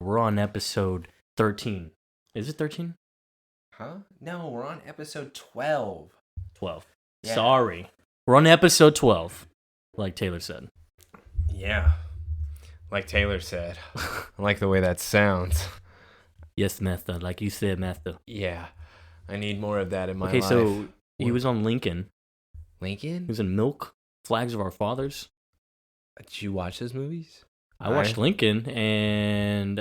We're on episode 13. Is it 13? Huh? No, we're on episode 12. 12. Yeah. Sorry. We're on episode 12, like Taylor said. Yeah. Like Taylor said. I like the way that sounds. Yes, Matthew. Like you said, Matthew. Yeah. I need more of that in my life. Okay, so he was on Lincoln. Lincoln? He was in Milk, Flags of Our Fathers. Did you watch those movies? I watched Lincoln and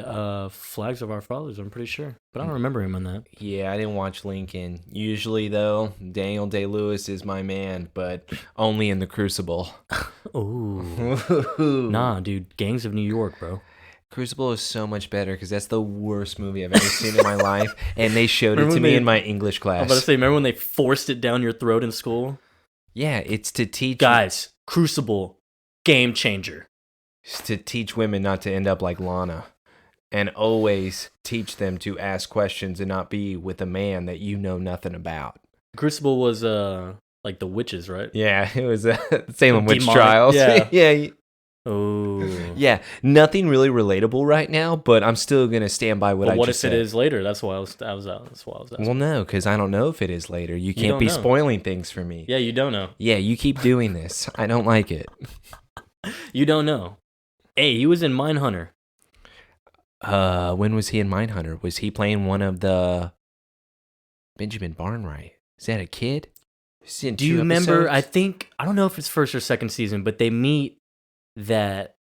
Flags of Our Fathers, I'm pretty sure. But I don't remember him on that. Yeah, I didn't watch Lincoln. Usually, though, Daniel Day-Lewis is my man, but only in The Crucible. Ooh. Nah, dude. Gangs of New York, bro. Crucible is so much better because that's the worst movie I've ever seen in my life, and they showed it to me in my English class. I was about to say, remember when they forced it down your throat in school? Yeah, it's to teach... Guys, Crucible, game changer. It's to teach women not to end up like Lana, and always teach them to ask questions and not be with a man that you know nothing about. Crucible was like the witches, right? Yeah, it was Salem Witch Demonic, Trials. yeah. Yeah. Oh. Yeah, nothing really relatable right now, but I'm still going to stand by what I just said. What if it is later? That's why I was asking. Well, no, because I don't know if it is later. You can't don't be know. spoiling things for me. Yeah, you don't know. Yeah, you keep doing this. I don't like it. You don't know. Hey, he was in Mindhunter. When was he in Mindhunter? Was he playing one of the Benjamin Barnwright? Is that a kid? Do you remember? I don't know if it's first or second season, but they meet that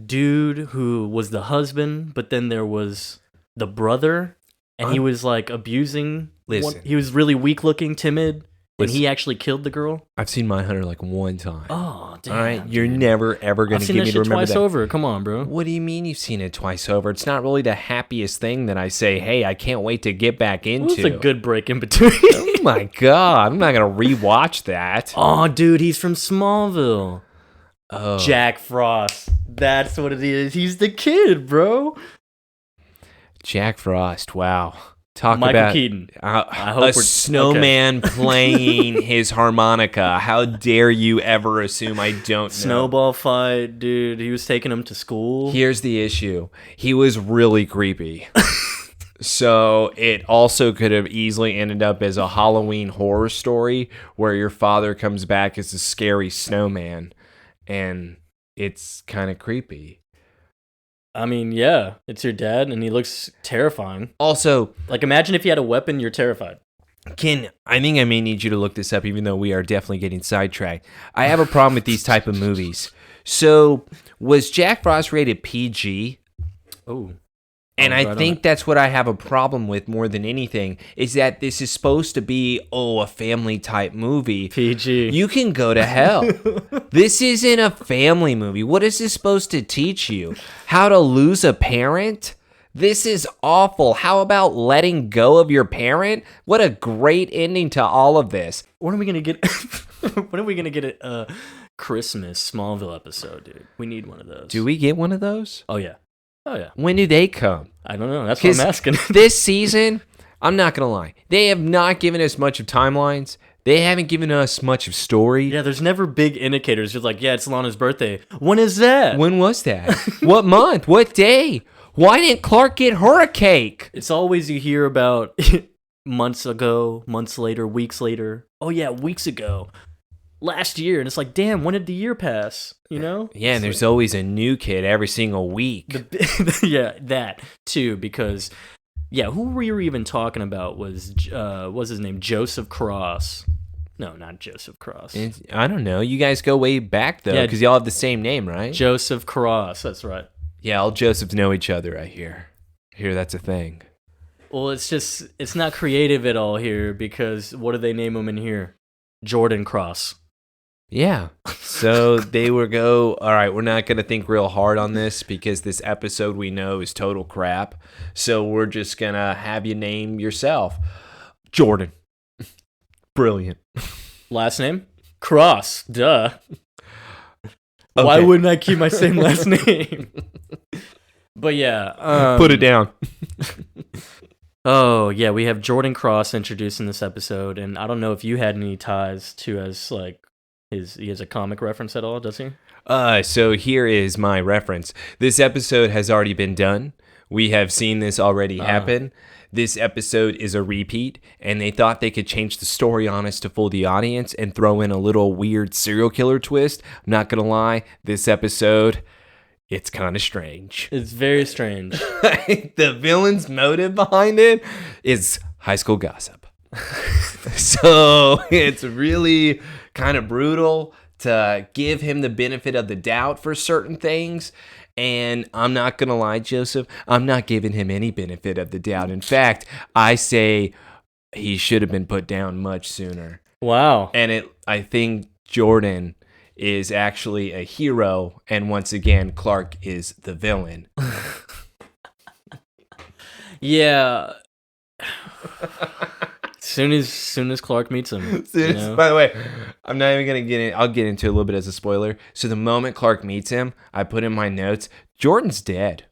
dude who was the husband, but then there was the brother, and he was like abusing. Listen. He was really weak looking, timid, and Listen. he actually killed the girl. I've seen Mindhunter like one time. Oh, damn. All right, you're dude. never ever going I've to seen get that me to shit remember twice that. over. Come on, bro. What do you mean you've seen it twice over? It's not really the happiest thing that I say, hey, I can't wait to get back into. It was a good break in between. Oh my God, I'm not going to rewatch that. Oh, dude, he's from Smallville. Oh. Jack Frost. That's what it is. He's the kid, bro. Jack Frost, wow. Talk Michael about Keaton. I hope a we're- snowman playing his harmonica. How dare you ever assume I don't know? Snowball fight, dude. He was taking him to school. Here's the issue. He was really creepy. So it also could have easily ended up as a Halloween horror story where your father comes back as a scary snowman, and it's kind of creepy. I mean, yeah, it's your dad, and he looks terrifying. Also, Like, imagine if he had a weapon, you're terrified. Ken, I think I may need you to look this up, even though we are definitely getting sidetracked. I have a problem with these type of movies. So, was Jack Frost rated PG? Oh. And right I on think it. that's what I have a problem with more than anything, is that this is supposed to be, a family type movie. PG. You can go to hell. This isn't a family movie. What is this supposed to teach you? How to lose a parent? This is awful. How about letting go of your parent? What a great ending to all of this. When are we gonna get? When are we gonna get a Christmas Smallville episode, dude? We need one of those. Do we get one of those? Oh yeah. Oh yeah. When do they come? I don't know. That's what I'm asking. This season, I'm not going to lie. They have not given us much of timelines. They haven't given us much of story. Yeah, there's never big indicators. It's like, yeah, it's Lana's birthday. When is that? When was that? What month? What day? Why didn't Clark get her a cake? It's always you hear about months ago, months later, weeks later. Oh yeah, weeks ago. Last year, and it's like, damn, when did the year pass? You know? Yeah, and there's always a new kid every single week. Yeah, that too, because who we were even talking about was what's his name? Joseph Cross. No, not Joseph Cross. I don't know. You guys go way back, though, because y'all have the same name, right? Joseph Cross, that's right. Yeah, all Josephs know each other, I hear. I hear that's a thing. Well, it's not creative at all here, because what do they name him in here? Jordan Cross. Yeah. So they all right, we're not going to think real hard on this because this episode we know is total crap. So we're just going to have you name yourself. Jordan. Brilliant. Last name? Cross. Duh. Okay. Why wouldn't I keep my same last name? But yeah. Put it down. Oh, yeah, we have Jordan Cross introduced in this episode, and I don't know if you had any ties to he has a comic reference at all, does he? So here is my reference. This episode has already been done. We have seen this already happen. This episode is a repeat, and they thought they could change the story on us to fool the audience and throw in a little weird serial killer twist. I'm not going to lie, this episode, it's kind of strange. It's very strange. The villain's motive behind it is high school gossip. So it's really kind of brutal to give him the benefit of the doubt for certain things. And I'm not going to lie, Joseph, I'm not giving him any benefit of the doubt. In fact, I say he should have been put down much sooner. Wow. And I think Jordan is actually a hero. And once again, Clark is the villain. Yeah. Soon as Clark meets him. By the way, I'm not even going to get in. I'll get into it a little bit as a spoiler. So the moment Clark meets him, I put in my notes, Jordan's dead.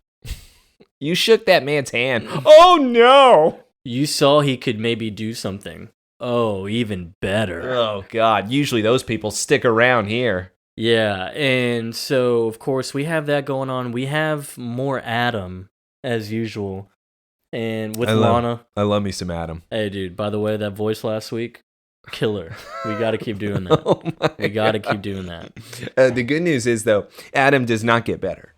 You shook that man's hand. Oh, no. You saw he could maybe do something. Oh, even better. Oh, God. Usually those people stick around here. Yeah, and so, of course, we have that going on. We have more Adam, as usual. And with Lana. I love me some Adam. Hey, dude, by the way, that voice last week, killer. We got to keep doing that. We got to keep doing that. The good news is, though, Adam does not get better.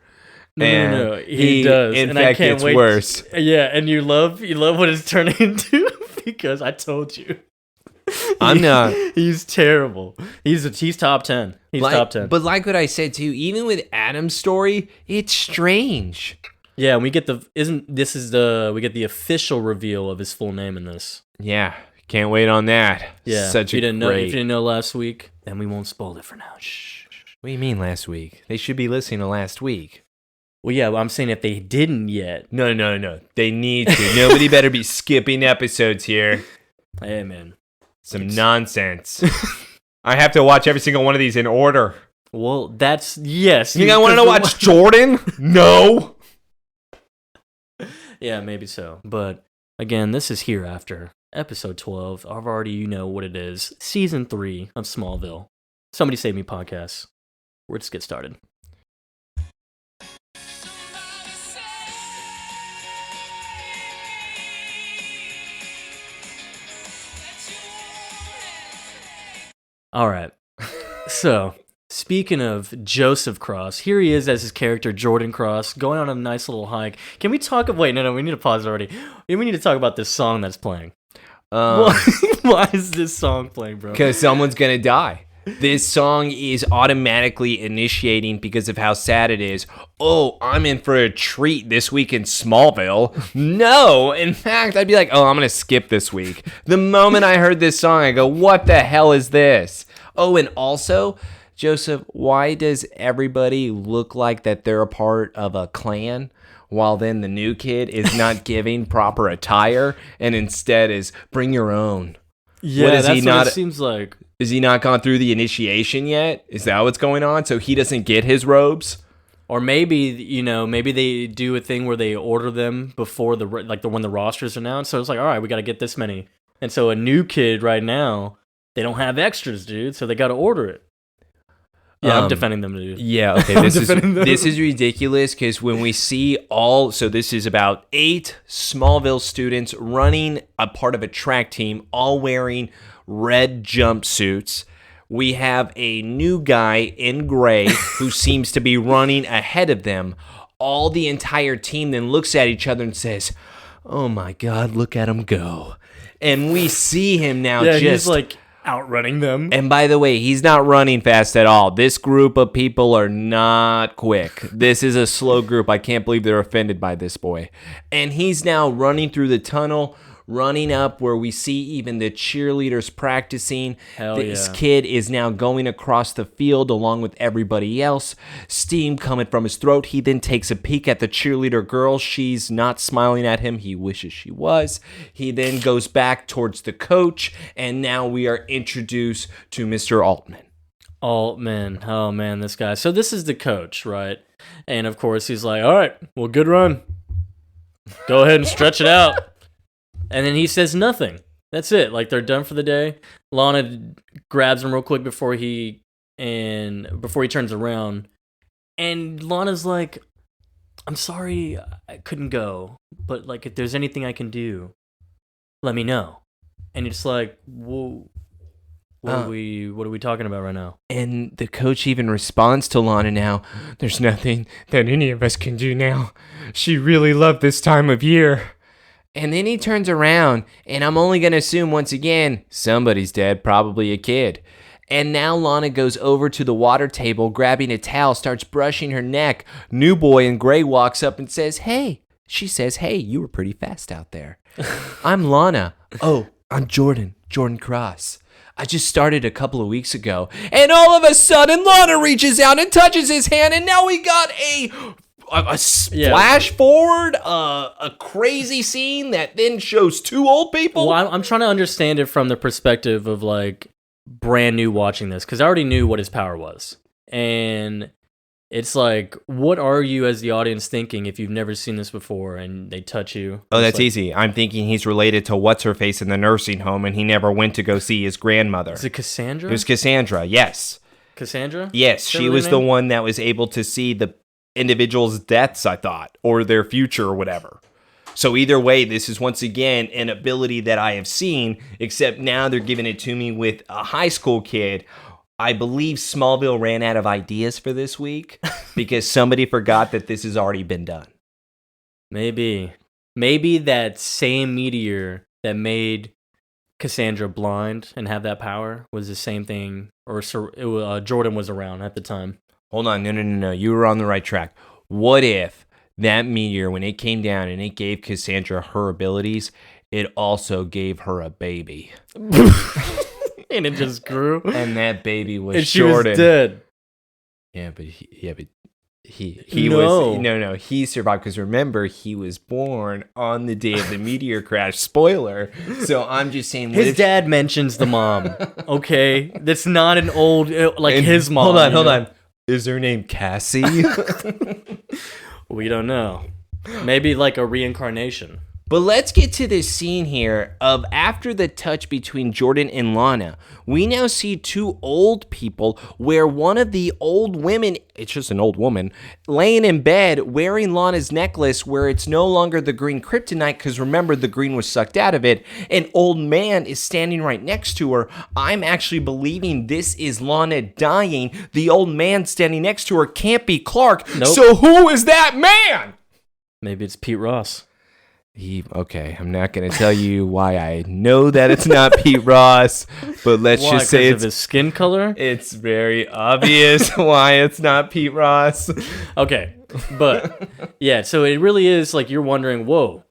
No. He does. In and fact, I can't it's wait. worse. Yeah, and you love what it's turning into because I told you. I'm not. He's terrible. He's top 10. He's top 10. But like what I said, too, even with Adam's story, it's strange. Yeah, we get we get the official reveal of his full name in this. Yeah, can't wait on that. Yeah, if you didn't know last week, then we won't spoil it for now. Shh. What do you mean last week? They should be listening to last week. Well, yeah, I'm saying if they didn't yet. No. They need to. Nobody better be skipping episodes here. Hey, man. Some nonsense. I have to watch every single one of these in order. Well, yes. You think I want to watch Jordan? No. Yeah, maybe so. But again, this is Hereafter, episode 12. I've already, you know what it is. Season 3 of Smallville. Somebody Save Me podcast. Let's get started. All right. So, speaking of Joseph Cross, here he is as his character, Jordan Cross, going on a nice little hike. Can we talk... Wait, no, we need to pause already. We need to talk about this song that's playing. Why is this song playing, bro? Because someone's going to die. This song is automatically initiating because of how sad it is. Oh, I'm in for a treat this week in Smallville. No, in fact, I'd be like, oh, I'm going to skip this week. The moment I heard this song, I go, what the hell is this? Oh, and also, Joseph, why does everybody look like that they're a part of a clan? While then the new kid is not giving proper attire and instead is bring your own. Yeah, that's what it seems like. Is he not gone through the initiation yet? Is that what's going on? So he doesn't get his robes? Or maybe, maybe they do a thing where they order them before when the roster's announced. So it's like, all right, we got to get this many. And so a new kid right now, they don't have extras, dude. So they got to order it. Yeah, I'm defending them, dude. Yeah, okay. This is ridiculous because when we see so this is about 8 Smallville students running a part of a track team, all wearing red jumpsuits. We have a new guy in gray who seems to be running ahead of them. The entire team then looks at each other and says, oh my God, look at him go. And we see him now he's like outrunning them. And by the way, he's not running fast at all. This group of people are not quick. This is a slow group. I can't believe they're offended by this boy. And he's now running through the tunnel, running up where we see even the cheerleaders practicing. This kid is now going across the field along with everybody else. Steam coming from his throat. He then takes a peek at the cheerleader girl. She's not smiling at him. He wishes she was. He then goes back towards the coach, and now we are introduced to Mr. Altman. Altman. Oh, man, this guy. So this is the coach, right? And, of course, he's like, all right, well, good run. Go ahead and stretch it out. And then he says nothing. That's it. Like, they're done for the day. Lana grabs him real quick before he turns around. And Lana's like, I'm sorry I couldn't go, but like if there's anything I can do, let me know. And it's like, whoa, what are we talking about right now? And the coach even responds to Lana now, there's nothing that any of us can do now. She really loved this time of year. And then he turns around, and I'm only going to assume once again, somebody's dead, probably a kid. And now Lana goes over to the water table, grabbing a towel, starts brushing her neck. New boy in gray walks up and says, hey. She says, hey, you were pretty fast out there. I'm Lana. Oh, I'm Jordan Cross. I just started a couple of weeks ago. And all of a sudden, Lana reaches out and touches his hand, and now we got a splash forward, a crazy scene that then shows two old people. Well, I'm trying to understand it from the perspective of like brand new watching this, because I already knew what his power was. And it's like, what are you as the audience thinking if you've never seen this before and they touch you? Oh, that's like, easy. I'm thinking he's related to What's-Her-Face in the nursing home, and he never went to go see his grandmother. Is it Cassandra? It was Cassandra, yes. Cassandra? Yes, she was the one that was able to see the individuals' deaths, I thought, or their future or whatever. So either way, this is once again an ability that I have seen, except now they're giving it to me with a high school kid. I believe Smallville ran out of ideas for this week because somebody forgot that this has already been done. Maybe that same meteor that made Cassandra blind and have that power was the same thing, or Jordan was around at the time. Hold on, no. You were on the right track. What if that meteor, when it came down and it gave Cassandra her abilities, it also gave her a baby? And it just grew. And that baby was and Jordan. She was dead. Yeah, but he he survived because remember, he was born on the day of the meteor crash. Spoiler. So I'm just saying, his dad mentions the mom. Okay, that's not an old his mom. Hold on. Is her name Cassie? We don't know. Maybe like a reincarnation. But let's get to this scene here of after the touch between Jordan and Lana. We now see two old people where one of the old women, it's just an old woman, laying in bed wearing Lana's necklace where it's no longer the green kryptonite because remember the green was sucked out of it. An old man is standing right next to her. I'm actually believing this is Lana dying. The old man standing next to her can't be Clark. Nope. So who is that man? Maybe it's Pete Ross. Okay, I'm not going to tell you why I know that it's not Pete Ross, but let's just say it's of his skin color. It's very obvious why it's not Pete Ross. Okay, but yeah, so it really is like you're wondering, whoa,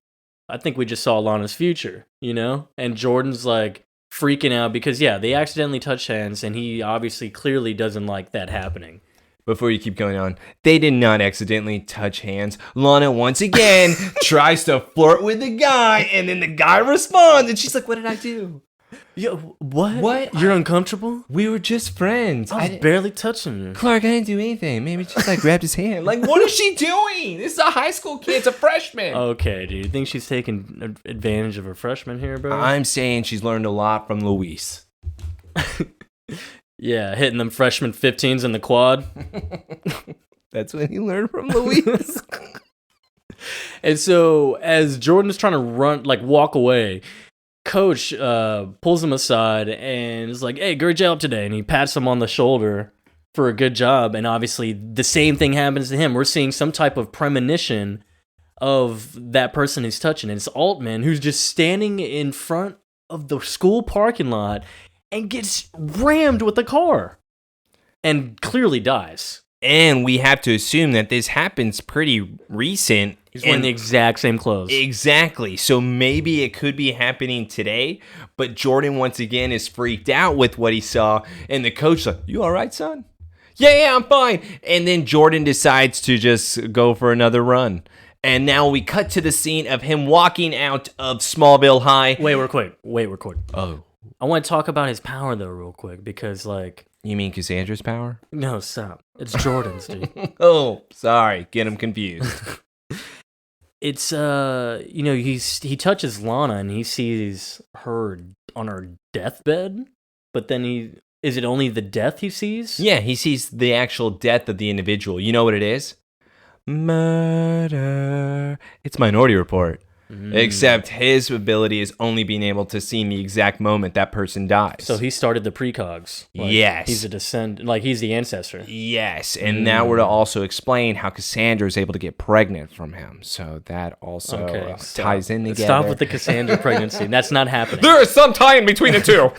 I think we just saw Lana's future, you know? And Jordan's like freaking out because, yeah, they accidentally touched hands, and he obviously clearly doesn't like that happening. Before you keep going on, they did not accidentally touch hands. Lana once again tries to flirt with the guy, and then the guy responds, and she's like, what did I do? Yo, what? What? You're uncomfortable? We were just friends. I was barely touching you. Clark, I didn't do anything. Maybe just like grabbed his hand. Like, what is she doing? This is a high school kid. It's a freshman. Okay, do you think she's taking advantage of a freshman here, bro? I'm saying she's learned a lot from Luis. Yeah, hitting them freshman 15s in the quad. That's what he learned from Luis. And so, as Jordan's trying to walk away, Coach pulls him aside and is like, hey, great job today. And he pats him on the shoulder for a good job. And obviously, the same thing happens to him. We're seeing some type of premonition of that person he's touching. And it's Altman, who's just standing in front of the school parking lot and gets rammed with the car and clearly dies. And we have to assume that this happens pretty recent. He's wearing the exact same clothes. Exactly. So maybe it could be happening today, but Jordan once again is freaked out with what he saw. And the coach's like, you all right, son? Yeah, I'm fine. And then Jordan decides to just go for another run. And now we cut to the scene of him walking out of Smallville High. Wait, we're quick. Oh. I want to talk about his power, though, real quick, because, like... You mean Cassandra's power? No, stop. It's Jordan's, dude. Oh, sorry. Get him confused. It's, he touches Lana, and he sees her on her deathbed, but then is it only the death he sees? Yeah, he sees the actual death of the individual. You know what it is? murder. It's Minority Report. Except his ability is only being able to see in the exact moment that person dies. So he started the precogs. Yes. He's a descendant, like he's the ancestor. Yes, and that would also explain how Cassandra is able to get pregnant from him. So that also ties in together. Stop with the Cassandra pregnancy. That's not happening. There is some tie in between the two.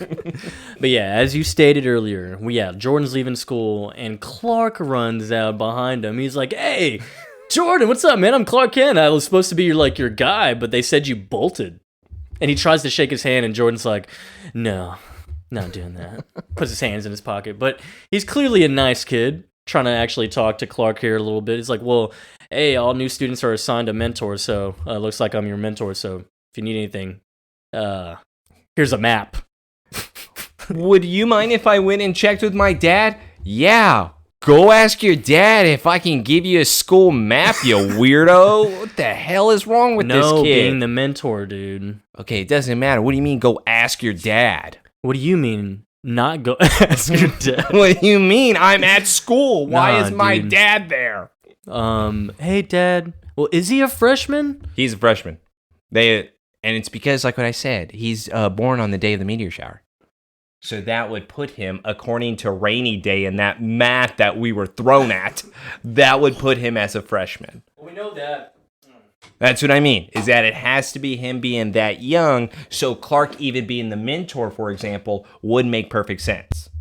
But yeah, as you stated earlier, Jordan's leaving school, and Clark runs out behind him. He's like, "Hey, Jordan, what's up, man? I'm Clark Kent. I was supposed to be your guy, but they said you bolted." And he tries to shake his hand, and Jordan's like, "No, not doing that." Puts his hands in his pocket. But he's clearly a nice kid, trying to actually talk to Clark here a little bit. He's like, "Well, hey, all new students are assigned a mentor, so looks like I'm your mentor. So if you need anything, here's a map." Would you mind if I went and checked with my dad? Yeah. Go ask your dad if I can give you a school map, you weirdo. What the hell is wrong with this kid? No, being the mentor, dude. Okay, it doesn't matter. What do you mean go ask your dad? What do you mean not go ask your dad? What do you mean I'm at school? Why is my dad there? Hey, Dad. Well, is he a freshman? He's a freshman. And it's because, like what I said, he's born on the day of the meteor shower. So that would put him, according to Rainy Day and that math that we were thrown at, that would put him as a freshman. Well, we know that. That's what I mean, is that it has to be him being that young, so Clark even being the mentor, for example, would make perfect sense.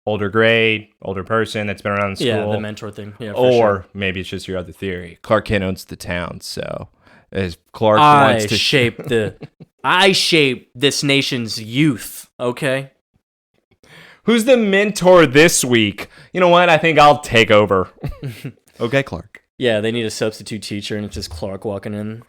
Older grade, older person that's been around in school. Yeah, the mentor thing. Yeah, or maybe it's just your other theory. Clark Kent owns the town, so as Clark wants to I shape this nation's youth, okay? Who's the mentor this week? You know what? I think I'll take over. Okay, Clark. Yeah, they need a substitute teacher, and it's just Clark walking in.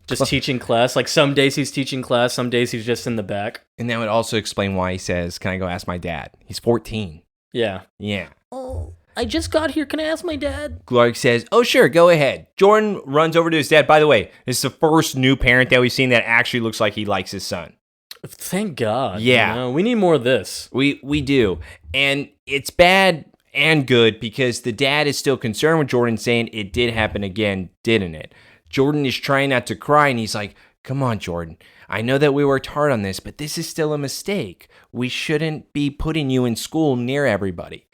Just teaching class. Like, some days he's teaching class, some days he's just in the back. And that would also explain why he says, "Can I go ask my dad?" He's 14. Yeah. Yeah. Oh, I just got here. Can I ask my dad? Clark says, "Oh, sure, go ahead." Jordan runs over to his dad. By the way, this is the first new parent that we've seen that actually looks like he likes his son. Thank God. Yeah. You know? We need more of this. We do. And it's bad and good because the dad is still concerned with Jordan, saying it did happen again, didn't it? Jordan is trying not to cry, and he's like, "Come on, Jordan. I know that we worked hard on this, but this is still a mistake. We shouldn't be putting you in school near everybody."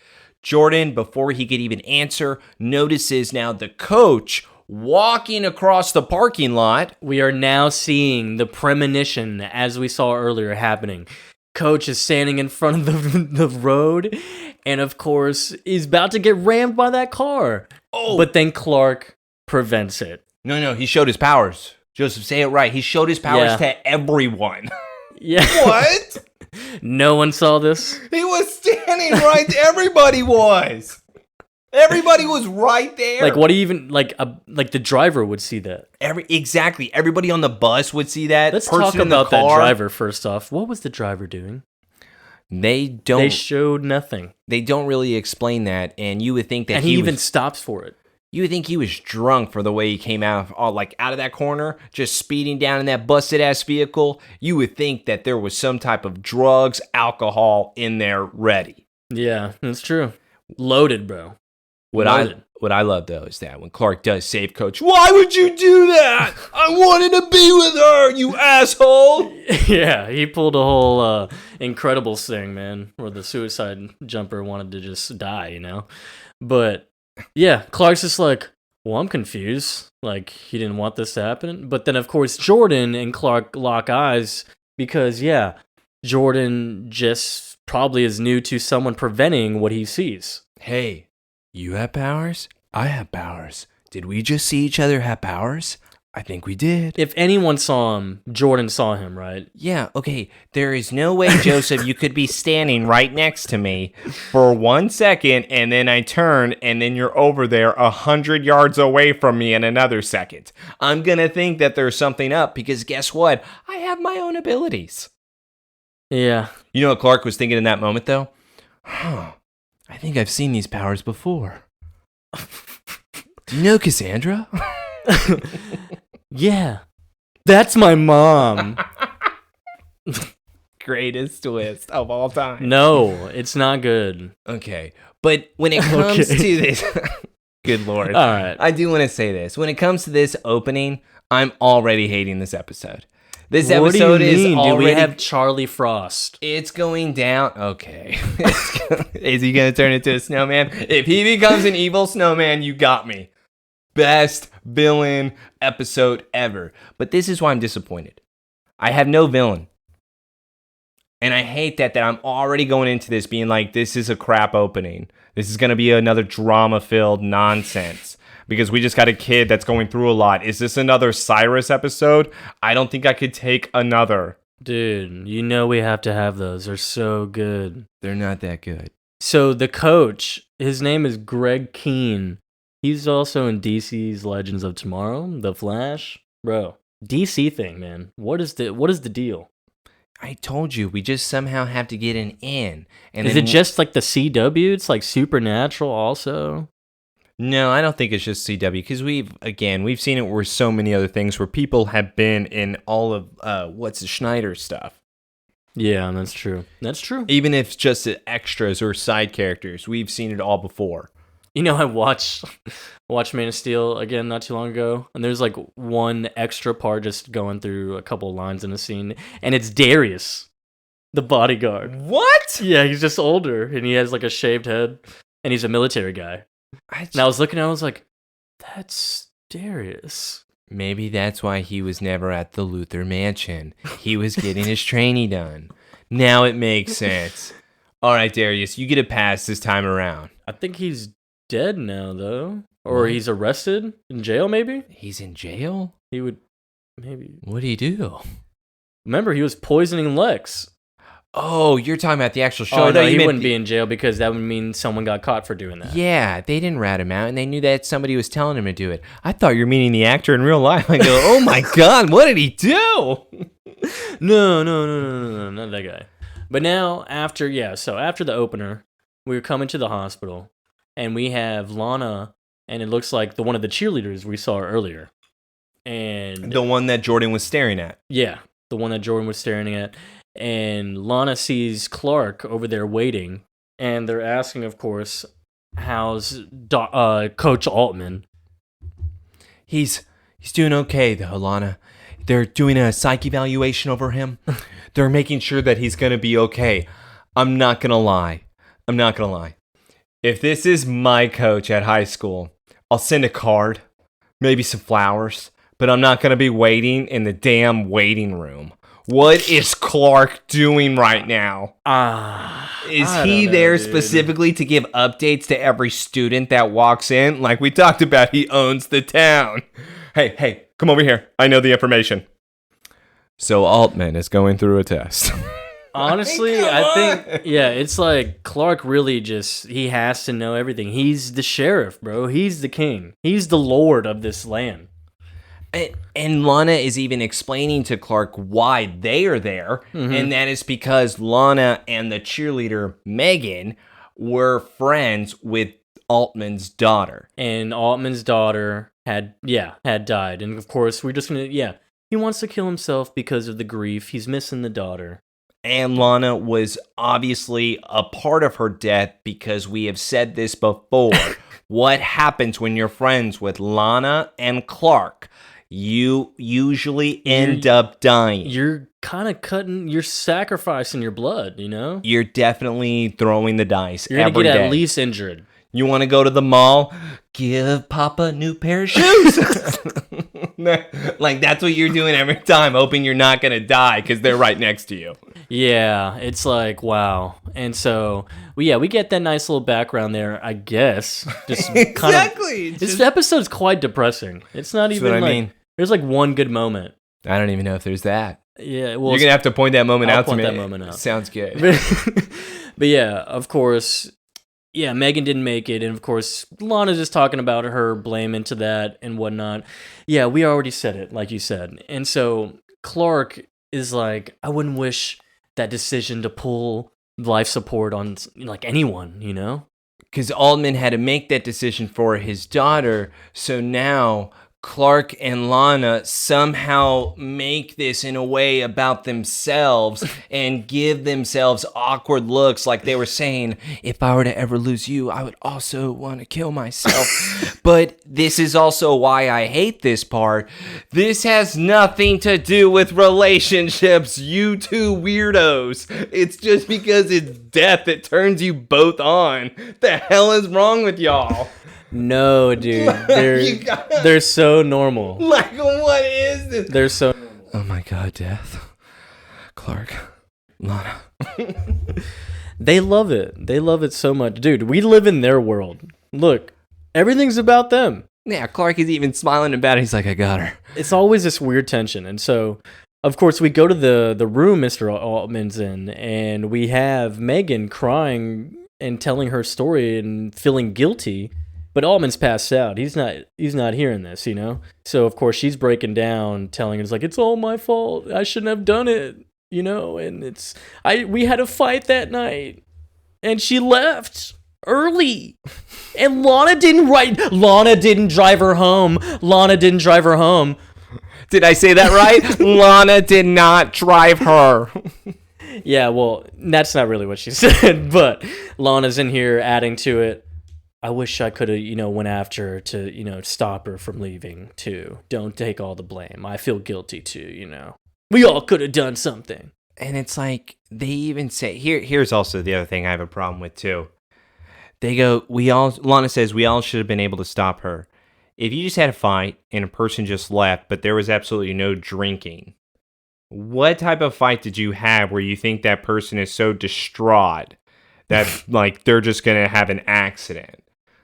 Jordan, before he could even answer, notices now the coach walking across the parking lot. We are now seeing the premonition, as we saw earlier, happening. Coach is standing in front of the road, and of course, he's about to get rammed by that car. Oh. But then Clark prevents it. No, he showed his powers. Joseph, say it right. He showed his powers to everyone. Yeah. What? No one saw this. He was standing right there. Everybody was. Everybody was right there. Like, what do you even, like the driver would see that. Exactly. Everybody on the bus would see that. Let's talk about that driver first off. What was the driver doing? They showed nothing. They don't really explain that, and you would think that and he even stops for it. You would think he was drunk for the way he came out of that corner, just speeding down in that busted-ass vehicle. You would think that there was some type of drugs, alcohol in there ready. Yeah, that's true. Loaded, bro. What I love, though, is that when Clark does save Coach, "Why would you do that? I wanted to be with her, you asshole!" Yeah, he pulled a whole Incredibles thing, man, where the suicide jumper wanted to just die, you know? But... yeah, Clark's just like, well, I'm confused. Like, he didn't want this to happen. But then, of course, Jordan and Clark lock eyes because, Jordan just probably is new to someone preventing what he sees. Hey, you have powers? I have powers. Did we just see each other have powers? I think we did. If anyone saw him, Jordan saw him, right? Yeah, okay. There is no way, Joseph, you could be standing right next to me for 1 second, and then I turn, and then you're over there 100 yards away from me in another second. I'm gonna think that there's something up, because guess what? I have my own abilities. Yeah. You know what Clark was thinking in that moment, though? I think I've seen these powers before. Do you know Cassandra? Yeah, that's my mom. Greatest twist of all time. No, it's not good. Okay, but when it comes to this, Good Lord. All right. I do want to say this. When it comes to this opening, I'm already hating this episode. This What do you episode is mean, already... dude? We have Charlie Frost. It's going down. Okay. Is he going to turn into a snowman? If he becomes an evil snowman, you got me. Best villain episode ever. But this is why I'm disappointed. I have no villain. And I hate that I'm already going into this being like, this is a crap opening. This is going to be another drama-filled nonsense. Because we just got a kid that's going through a lot. Is this another Cyrus episode? I don't think I could take another. Dude, you know we have to have those. They're so good. They're not that good. So the coach, his name is Greg Keane. He's also in DC's Legends of Tomorrow, The Flash. Bro, DC thing, man. What is the deal? I told you, we just somehow have to get an in. And is it just like the CW? It's like Supernatural also? No, I don't think it's just CW, because we've seen it where so many other things where people have been in all of what's the Schneider stuff. Yeah, that's true. That's true. Even if it's just extras or side characters, we've seen it all before. You know, I watched Man of Steel again not too long ago, and there's like one extra part just going through a couple lines in a scene, and it's Darius, the bodyguard. What? Yeah, he's just older, and he has like a shaved head, and he's a military guy. And I was looking at it, I was like, that's Darius. Maybe that's why he was never at the Luthor Mansion. He was getting his training done. Now it makes sense. All right, Darius, you get a pass this time around. I think he's dead now, though. Or he's arrested in jail, maybe? He's in jail? He would, maybe. What did he do? Remember, he was poisoning Lex. Oh, you're talking about the actual show. Oh, no, he wouldn't be in jail because that would mean someone got caught for doing that. Yeah, they didn't rat him out, and they knew that somebody was telling him to do it. I thought you were meaning the actor in real life. I go, oh my God, what did he do? No, not that guy. But now, after the opener, we were coming to the hospital, and we have Lana, and it looks like one of the cheerleaders we saw earlier. And the one that Jordan was staring at. Yeah, the one that Jordan was staring at. And Lana sees Clark over there waiting, and they're asking, of course, how's Coach Altman? He's doing okay, though, Lana. They're doing a psych evaluation over him. They're making sure that he's going to be okay. I'm not going to lie. If this is my coach at high school, I'll send a card, maybe some flowers, but I'm not going to be waiting in the damn waiting room. What is Clark doing right now? Is he there specifically to give updates to every student that walks in? Like we talked about, he owns the town. Hey, come over here. I know the information. So Altman is going through a test. Honestly, I think, it's like Clark really he has to know everything. He's the sheriff, bro. He's the king. He's the lord of this land. And Lana is even explaining to Clark why they are there, and that is because Lana and the cheerleader Megan were friends with Altman's daughter. And Altman's daughter had died. And of course, we're just gonna, he wants to kill himself because of the grief. He's missing the daughter. And Lana was obviously a part of her death because we have said this before. What happens when you're friends with Lana and Clark? You usually end up dying. You're kind of you're sacrificing your blood, you know? You're definitely throwing the dice every day. You're going to get at least injured. You want to go to the mall? Give Papa a new pair of shoes. Like, that's what you're doing every time, hoping you're not going to die because they're right next to you. Yeah, it's like, wow. And so, we get that nice little background there, I guess. Just exactly. This episode's quite depressing. It's not even what I mean. There's like one good moment. I don't even know if there's that. Yeah, well, you're going to have to point that moment out to me. I'll point that moment out. Sounds good. But yeah, of course, Megan didn't make it, and of course, Lana's just talking about her blame into that and whatnot. Yeah, we already said it, like you said. And so Clark is like, I wouldn't wish that decision to pull life support on like anyone, you know? Because Altman had to make that decision for his daughter, so now Clark and Lana somehow make this in a way about themselves and give themselves awkward looks like they were saying, if I were to ever lose you, I would also want to kill myself. But this is also why I hate this part. This has nothing to do with relationships, you two weirdos. It's just because it's death that turns you both on. The hell is wrong with y'all? No, dude. They're so normal. Like, what is this? They're so... Oh my God, death. Clark. Lana. They love it. They love it so much. Dude, we live in their world. Look, everything's about them. Yeah, Clark is even smiling about it. He's like, I got her. It's always this weird tension. And so, of course, we go to the room Mr. Altman's in, and we have Megan crying and telling her story and feeling guilty. But Altman's passed out. He's not hearing this, you know? So, of course, she's breaking down, telling us, like, it's all my fault. I shouldn't have done it, you know? And we had a fight that night. And she left early. And Lana didn't drive her home. Did I say that right? Lana did not drive her. Yeah, well, that's not really what she said. But Lana's in here adding to it. I wish I could have, went after her to, stop her from leaving, too. Don't take all the blame. I feel guilty, too, We all could have done something. And it's like, they even say, here's also the other thing I have a problem with, too. They go, Lana says, we all should have been able to stop her. If you just had a fight and a person just left, but there was absolutely no drinking, what type of fight did you have where you think that person is so distraught that, like, they're just going to have an accident?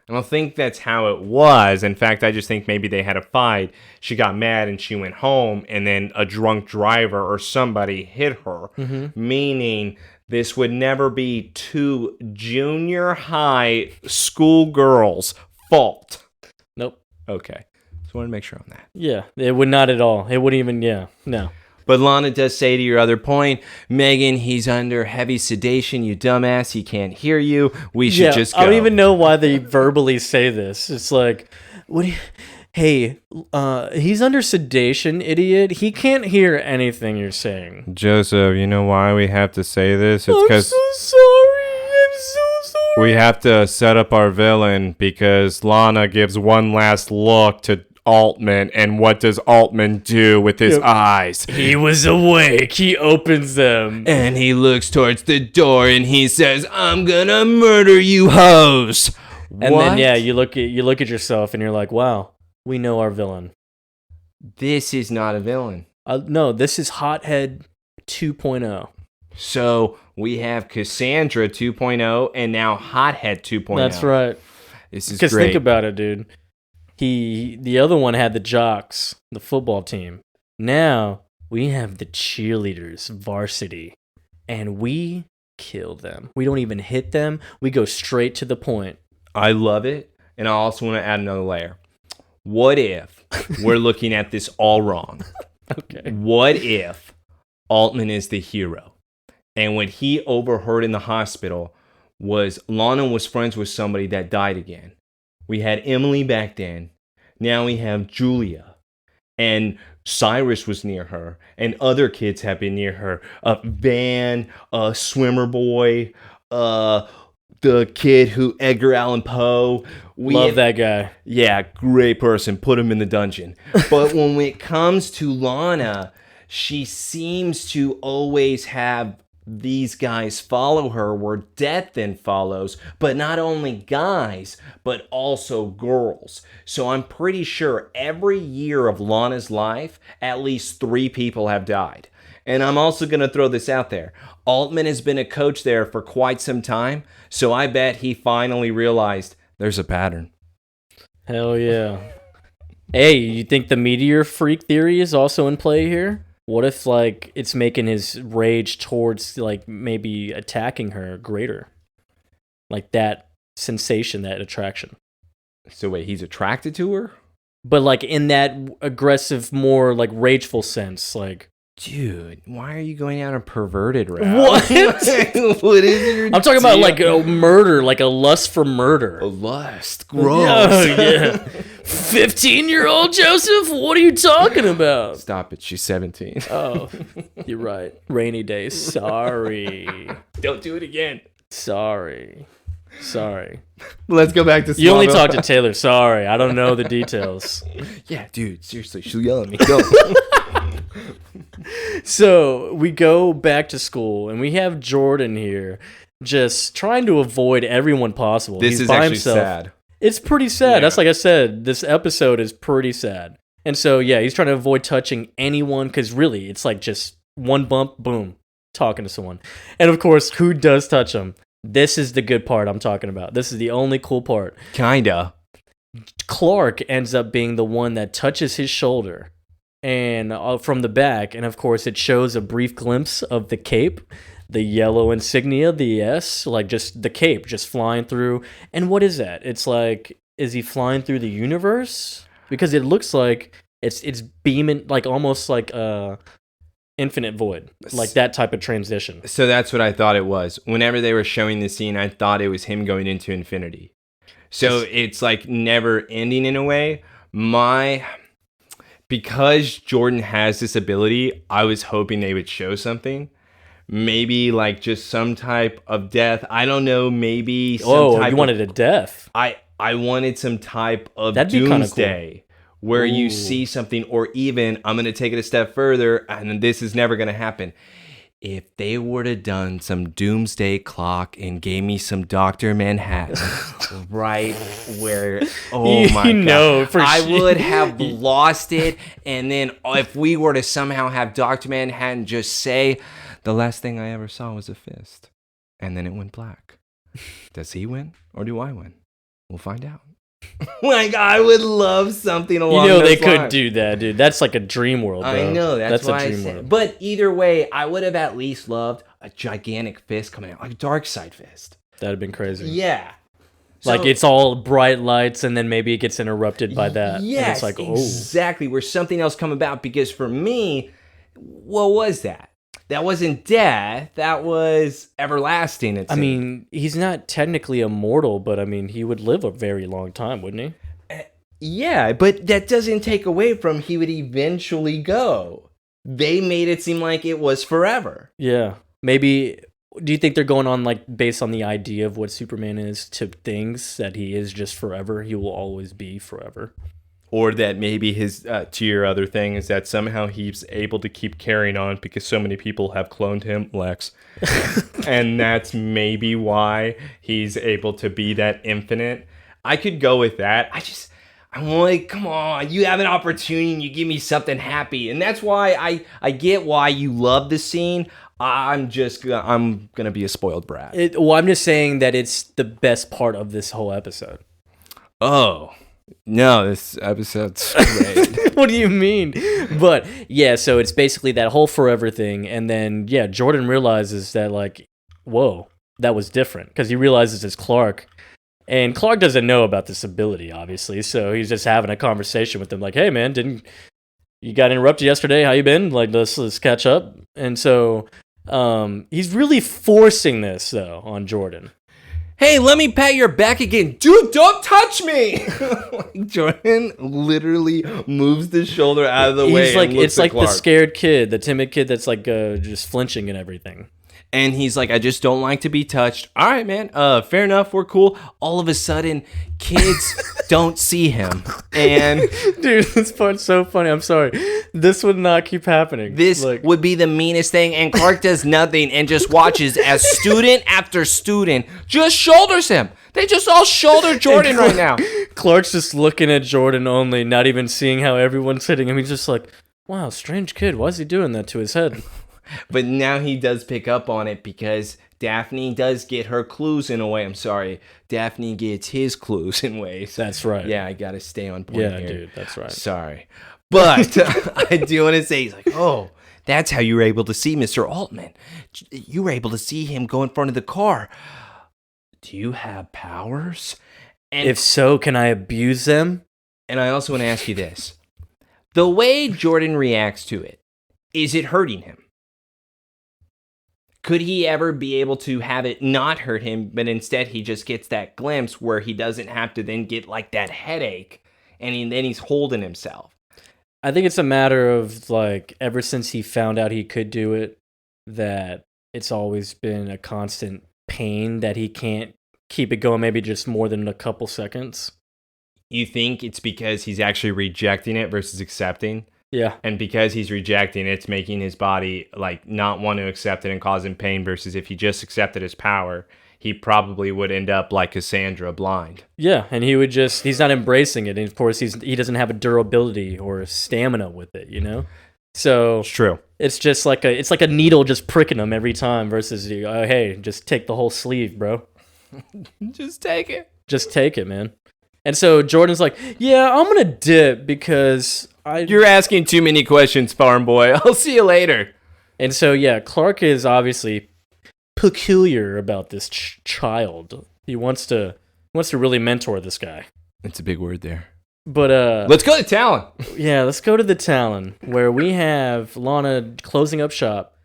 I don't think that's how it was. In fact, I just think maybe they had a fight. She got mad and she went home, and then a drunk driver or somebody hit her, meaning this would never be two junior high school girls' fault. Nope. Okay. Just wanted to make sure on that. Yeah, it would not at all. It wouldn't even, no. But Lana does say to your other point, Megan, he's under heavy sedation, you dumbass. He can't hear you. We should just go. I don't even know why they verbally say this. It's like, he's under sedation, idiot. He can't hear anything you're saying. Joseph, you know why we have to say this? It's I'm so sorry. We have to set up our villain because Lana gives one last look to Altman, and what does Altman do with his eyes? He was awake. He opens them. And he looks towards the door and he says, I'm gonna murder you hoes. And then you look at yourself and you're like, wow, we know our villain. This is not a villain. No, this is Hothead 2.0. So we have Cassandra 2.0 and now Hothead 2.0. That's right. This is great. Because think about it, dude. The other one had the jocks, the football team. Now we have the cheerleaders, varsity, and we kill them. We don't even hit them. We go straight to the point. I love it, and I also want to add another layer. What if we're looking at this all wrong? Okay. What if Altman is the hero, and what he overheard in the hospital was Lana was friends with somebody that died again? We had Emily back then. Now we have Julia. And Cyrus was near her. And other kids have been near her. Van, Swimmer Boy, the kid who Edgar Allan Poe. Love that guy. Yeah, great person. Put him in the dungeon. But when it comes to Lana, she seems to always have these guys follow her where death then follows, but not only guys, but also girls. So I'm pretty sure every year of Lana's life, at least 3 people have died. And I'm also going to throw this out there. Altman has been a coach there for quite some time, so I bet he finally realized there's a pattern. Hell yeah. Hey, you think the meteor freak theory is also in play here? What if, like, it's making his rage towards, like, maybe attacking her greater? Like, that sensation, that attraction. So wait, he's attracted to her? But, like, in that aggressive, more, like, rageful sense, like... Dude, why are you going down a perverted route? What? What is your I'm talking about, like, a murder, like a lust for murder. A lust. Gross. Oh, yeah. 15-year-old Joseph? What are you talking about? Stop it. She's 17. Oh, you're right. Rainy day. Sorry. Don't do it again. Sorry. Let's go back to Smallville. You only talked to Taylor. Sorry. I don't know the details. Yeah, dude. Seriously, she'll yell at me. Go. So we go back to school, and we have Jordan here just trying to avoid everyone possible. This He's is by actually himself. sad. It's pretty sad. Yeah. That's like I said, this episode is pretty sad. And so, yeah, he's trying to avoid touching anyone because really, it's like just one bump, boom, talking to someone. And of course, who does touch him? This is the good part I'm talking about. This is the only cool part. Kinda. Clark ends up being the one that touches his shoulder and from the back. And of course, it shows a brief glimpse of the cape, the yellow insignia, the S, like just the cape just flying through. And what is that? It's like, is he flying through the universe? Because it looks like it's beaming, like almost like Infinite Void, like that type of transition. So that's what I thought it was. Whenever they were showing the scene, I thought it was him going into infinity. So it's like never ending in a way. Because Jordan has this ability, I was hoping they would show something. Maybe like just some type of death. I don't know. Maybe some type you wanted a death. I wanted some type of That'd be kinda doomsday where you see something, or even I'm going to take it a step further, and this is never going to happen. If they would have done some doomsday clock and gave me some Dr. Manhattan right where, my God, I would have lost it. And then if we were to somehow have Dr. Manhattan just say, the last thing I ever saw was a fist, and then it went black. Does he win or do I win? We'll find out. Like, I would love something along those lines. They could do that, dude. That's like a dream world, bro. I know, that's why a dream I said. world. But either way, I would have at least loved a gigantic fist coming out, like a dark side fist. That'd have been crazy. Yeah. Like, it's all bright lights, and then maybe it gets interrupted by that. Yes, and it's like, exactly. Where something else come about, because for me, what was that? That wasn't death. That was everlasting. I mean, he's not technically immortal, but I mean, he would live a very long time, wouldn't he? Yeah, but that doesn't take away from he would eventually go. They made it seem like it was forever. Yeah. Maybe, do you think they're going on, like, based on the idea of what Superman is to things, that he is just forever? He will always be forever. Or that maybe his, to your other thing, is that somehow he's able to keep carrying on because so many people have cloned him, Lex. And that's maybe why he's able to be that infinite. I could go with that. I'm like, come on, you have an opportunity and you give me something happy. And that's why I get why you love the scene. I'm going to be a spoiled brat. I'm just saying that it's the best part of this whole episode. Oh, no, this episode's great. What do you mean? But yeah, so it's basically that whole forever thing. And then, yeah, Jordan realizes that, like, whoa, that was different. Because he realizes it's Clark. And Clark doesn't know about this ability, obviously. So he's just having a conversation with him, like, hey, man, you got interrupted yesterday? How you been? Like, let's catch up. And so he's really forcing this, though, on Jordan. Hey, let me pat your back again. Dude, don't touch me. Like, Jordan literally moves the shoulder out of the way. Like, and looks it's at like Clark. the scared kid, the timid kid that's like just flinching and everything. And he's like, I just don't like to be touched. All right, man. Fair enough. We're cool. All of a sudden, kids don't see him. And dude, this part's so funny. I'm sorry. This would not keep happening. This would be the meanest thing. And Clark does nothing and just watches as student after student just shoulders him. They just all shoulder Jordan right now. Clark's just looking at Jordan only, not even seeing how everyone's hitting him. He's just like, wow, strange kid. Why is he doing that to his head? But now he does pick up on it because Daphne does get her clues in a way. I'm sorry. Daphne gets his clues in ways. That's right. Yeah, I got to stay on point here. Yeah, dude, that's right. Sorry. But I do want to say, he's like, oh, that's how you were able to see Mr. Altman. You were able to see him go in front of the car. Do you have powers? And if so, can I abuse them? And I also want to ask you this. The way Jordan reacts to it, is it hurting him? Could he ever be able to have it not hurt him, but instead he just gets that glimpse where he doesn't have to then get like that headache and then he's holding himself. I think it's a matter of, like, ever since he found out he could do it, that it's always been a constant pain that he can't keep it going maybe just more than a couple seconds. You think it's because he's actually rejecting it versus accepting? Yeah. And because he's rejecting it, it's making his body, like, not want to accept it and cause him pain, versus if he just accepted his power, he probably would end up like Cassandra, blind. Yeah, and he's not embracing it. And of course, he doesn't have a durability or stamina with it, you know? So It's true. it's just like a needle just pricking him every time versus, hey, just take the whole sleeve, bro. Just take it. Just take it, man. And so Jordan's like, yeah, I'm going to dip because You're asking too many questions, farm boy. I'll see you later. And so, yeah, Clark is obviously peculiar about this child. He wants to really mentor this guy. It's a big word there. But let's go to Talon. Yeah, let's go to the Talon, where we have Lana closing up shop.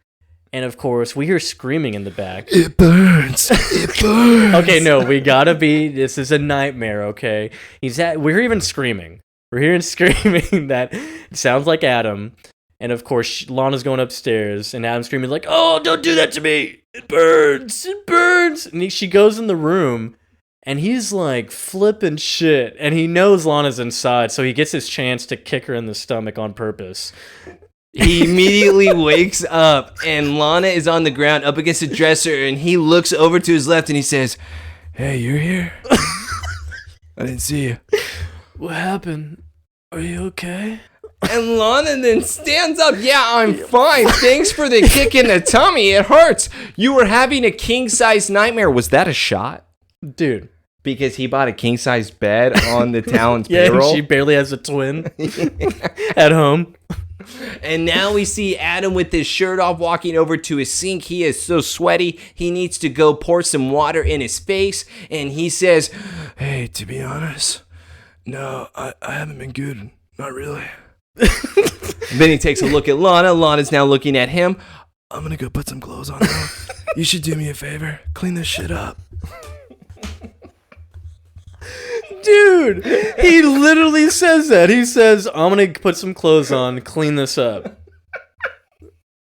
And of course, we hear screaming in the back. It burns. It burns. Okay, no, we gotta be. This is a nightmare. Okay, we're even screaming. We're hearing screaming that it sounds like Adam. And of course, Lana's going upstairs, and Adam's screaming like, "Oh, don't do that to me! It burns! It burns!" And she goes in the room, and he's like flipping shit, and he knows Lana's inside, so he gets his chance to kick her in the stomach on purpose. He immediately wakes up, and Lana is on the ground up against a dresser, and he looks over to his left, and he says, "Hey, you're here? I didn't see you. What happened? Are you okay?" And Lana then stands up. "Yeah, I'm fine. Thanks for the kick in the tummy. It hurts. You were having a king-size nightmare." Was that a shot? Dude. Because he bought a king-size bed on the Talon's Yeah, payroll? she barely has a twin at home. And now we see Adam with his shirt off walking over to his sink. He is so sweaty, he needs to go pour some water in his face. And he says, "Hey, to be honest, no, I haven't been good. Not really." Then he takes a look at Lana. Lana's now looking at him. "I'm gonna go put some clothes on now. You should do me a favor. Clean this shit up." Dude, he literally says that. He says, "I'm going to put some clothes on, clean this up."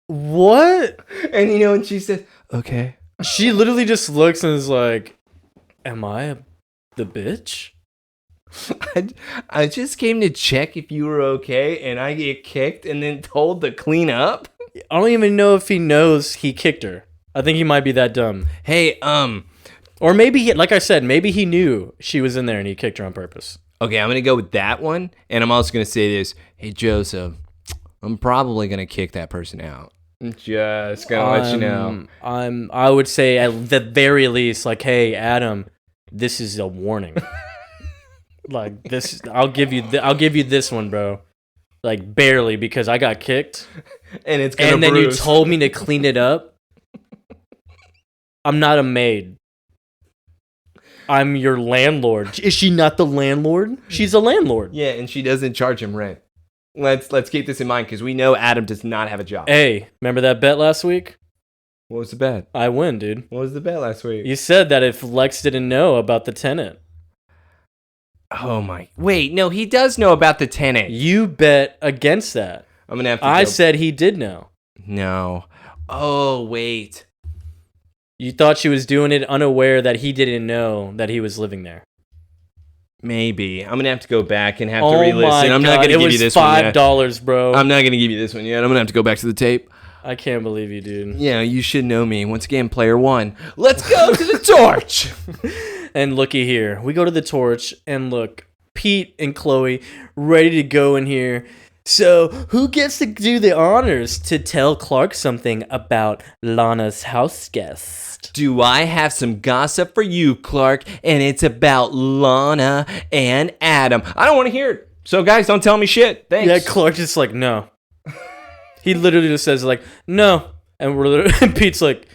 What? And and she says, "Okay." She literally just looks and is like, "Am I the bitch?" I just came to check if you were okay, and I get kicked and then told to clean up? I don't even know if he knows he kicked her. I think he might be that dumb. Hey, Or maybe, like I said, maybe he knew she was in there and he kicked her on purpose. Okay, I'm going to go with that one, and I'm also going to say this. Hey, Joseph, I'm probably going to kick that person out. Just going to let you know. I would say at the very least, like, "Hey, Adam, this is a warning." Like, this, I'll give you this one, bro. Like, barely, because I got kicked. And it's going to And then you told me to clean it up. I'm not a maid. I'm your landlord. Is she not the landlord? She's a landlord. Yeah, and she doesn't charge him rent. Let's keep this in mind, because we know Adam does not have a job. Hey, remember that bet last week? What was the bet? I win, dude. What was the bet last week? You said that if Lex didn't know about the tenant. Oh my. Wait, no, he does know about the tenant. You bet against that. I'm going to have to I said he did know. No. Oh, wait. You thought she was doing it unaware that he didn't know that he was living there. Maybe. I'm going to have to go back and have to re-listen. I'm not going to give you this one. It was $5, bro. I'm not going to give you this one yet. I'm going to have to go back to the tape. I can't believe you, dude. Yeah, you should know me. Once again, player one. Let's go to the torch. And looky here. We go to the torch, and look, Pete and Chloe ready to go in here. So, who gets to do the honors to tell Clark something about Lana's house guest? Do I have some gossip for you, Clark? And it's about Lana and Adam. I don't want to hear it. So, guys, don't tell me shit. Thanks. Yeah, Clark just like, no. He literally just says like, no. And and Pete's like,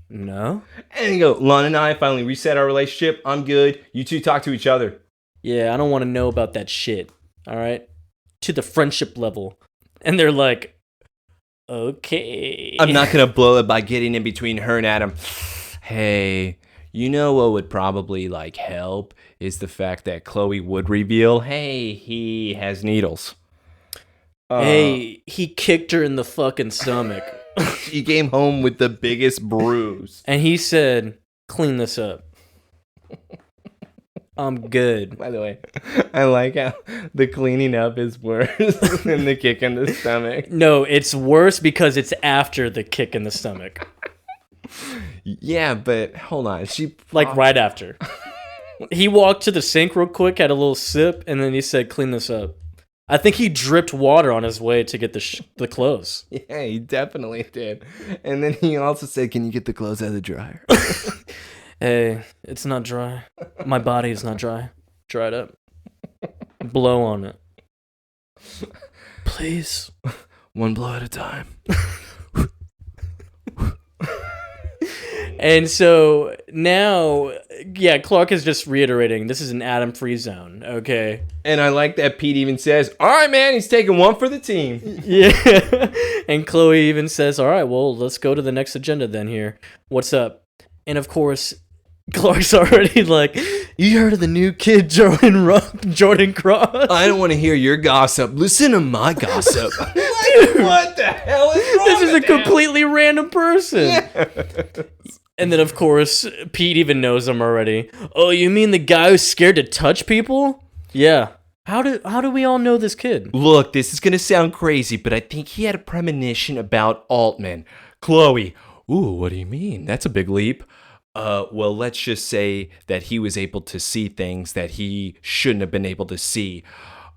no. And you go, Lana and I finally reset our relationship. I'm good. You two talk to each other. Yeah, I don't want to know about that shit. All right? To the friendship level. And they're like, okay. I'm not going to blow it by getting in between her and Adam. Hey, You know what would probably like help is the fact that Chloe would reveal, hey, he has needles. Hey, he kicked her in the fucking stomach. She came home with the biggest bruise. And he said, clean this up. I'm good. By the way, I like how the cleaning up is worse than the kick in the stomach. No, it's worse because it's after the kick in the stomach. Yeah, but hold on. Like right after. He walked to the sink real quick, had a little sip, and then he said, clean this up. I think he dripped water on his way to get the clothes. Yeah, he definitely did. And then he also said, can you get the clothes out of the dryer? Hey, it's not dry. My body is not dry. Dry it up. Blow on it. Please. One blow at a time. And so now, yeah, Clark is just reiterating, this is an Adam-free zone, okay? And I like that Pete even says, all right, man, he's taking one for the team. Yeah. And Chloe even says, all right, well, let's go to the next agenda then here. What's up? And of course, Clark's already like, you heard of the new kid, Jordan Cross? I don't want to hear your gossip. Listen to my gossip. Dude, what the hell is wrong This is with a completely random person. Yeah. And then, of course, Pete even knows him already. Oh, you mean the guy who's scared to touch people? Yeah. How do we all know this kid? Look, this is going to sound crazy, but I think he had a premonition about Altman. Chloe, ooh, what do you mean? That's a big leap. Well, let's just say that he was able to see things that he shouldn't have been able to see.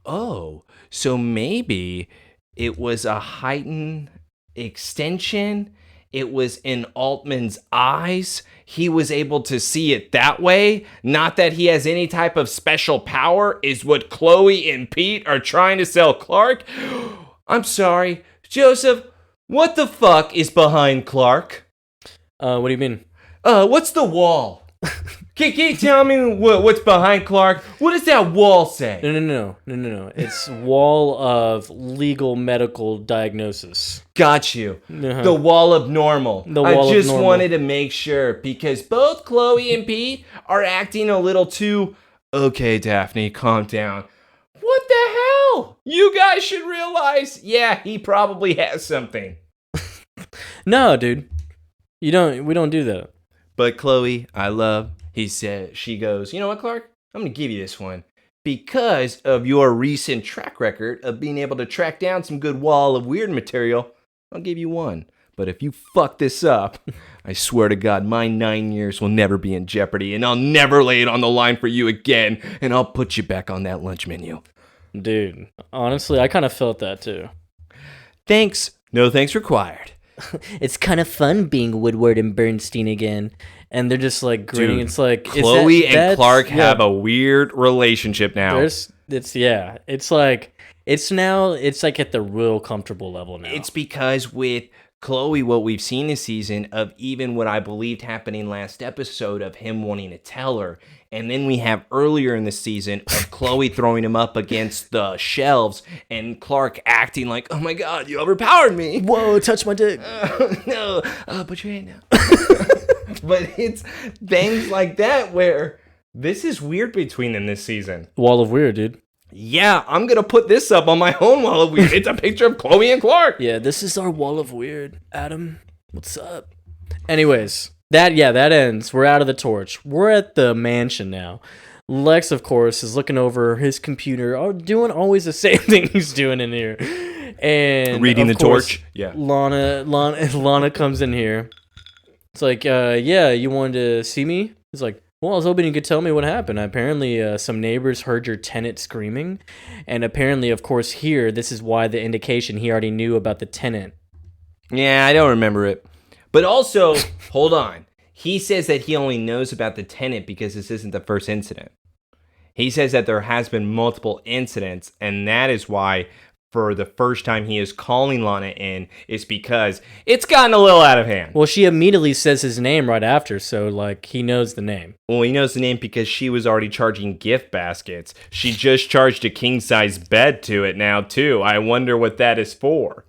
Oh, so maybe it was a heightened extension. It was in Altman's eyes. He was able to see it that way. Not that he has any type of special power, is what Chloe and Pete are trying to sell Clark. I'm sorry, Joseph, what the fuck is behind Clark? What do you mean? What's the wall? Can you tell me what's behind Clark? What does that wall say? No. It's wall of legal medical diagnosis. Got you. Uh-huh. The wall of normal. I just normal. wanted to make sure because both Chloe and Pete are acting a little too, okay, Daphne, calm down. What the hell? You guys should realize, yeah, he probably has something. No, dude. We don't do that. But Chloe, she goes, you know what, Clark? I'm going to give you this one. Because of your recent track record of being able to track down some good Wall of Weird material, I'll give you one. But if you fuck this up, I swear to God, my 9 years will never be in jeopardy, and I'll never lay it on the line for you again, and I'll put you back on that lunch menu. Dude, honestly, I kind of felt that too. Thanks. No thanks required. It's kind of fun being Woodward and Bernstein again. And they're just like grinning. Dude, it's like Chloe and Clark have a weird relationship now. It's like at the real comfortable level now. It's because with Chloe, what we've seen this season of even what I believed happening last episode of him wanting to tell her. And then we have earlier in the season of Chloe throwing him up against the shelves and Clark acting like, oh my God, you overpowered me. Whoa, touch my dick. No, put your hand down. But it's things like that where this is weird between them this season. Wall of Weird, dude. Yeah, I'm going to put this up on my own Wall of Weird. It's a picture of Chloe and Clark. Yeah, this is our Wall of Weird. Adam, what's up? Anyways. That ends. We're out of the torch. We're at the mansion now. Lex, of course, is looking over his computer, doing always the same thing he's doing in here. And reading the torch. Yeah. Lana comes in here. It's like, yeah, you wanted to see me? It's like, well, I was hoping you could tell me what happened. Apparently, some neighbors heard your tenant screaming. And apparently, of course, here, this is why the indication he already knew about the tenant. Yeah, I don't remember it. But also, hold on. He says that he only knows about the tenant because this isn't the first incident. He says that there has been multiple incidents, and that is why, for the first time he is calling Lana in, is because it's gotten a little out of hand. Well, she immediately says his name right after, so, like, he knows the name. Well, he knows the name because she was already charging gift baskets. She just charged a king-size bed to it now, too. I wonder what that is for.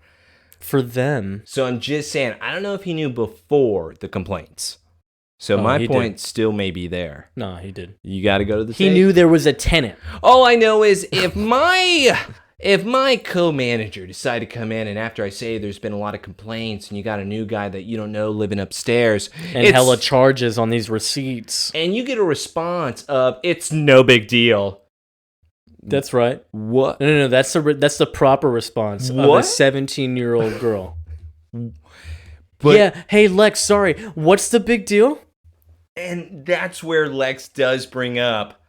For them. So I'm just saying, I don't know if he knew before the complaints. So my point still may be there. No, he did. You got to go to the He knew there was a tenant. All I know is if my co-manager decided to come in and after I say there's been a lot of complaints and you got a new guy that you don't know living upstairs. And hella charges on these receipts. And you get a response of, it's no big deal. That's right. What? No. That's the proper response of a 17-year-old girl. But, yeah, hey, Lex, sorry. What's the big deal? And that's where Lex does bring up,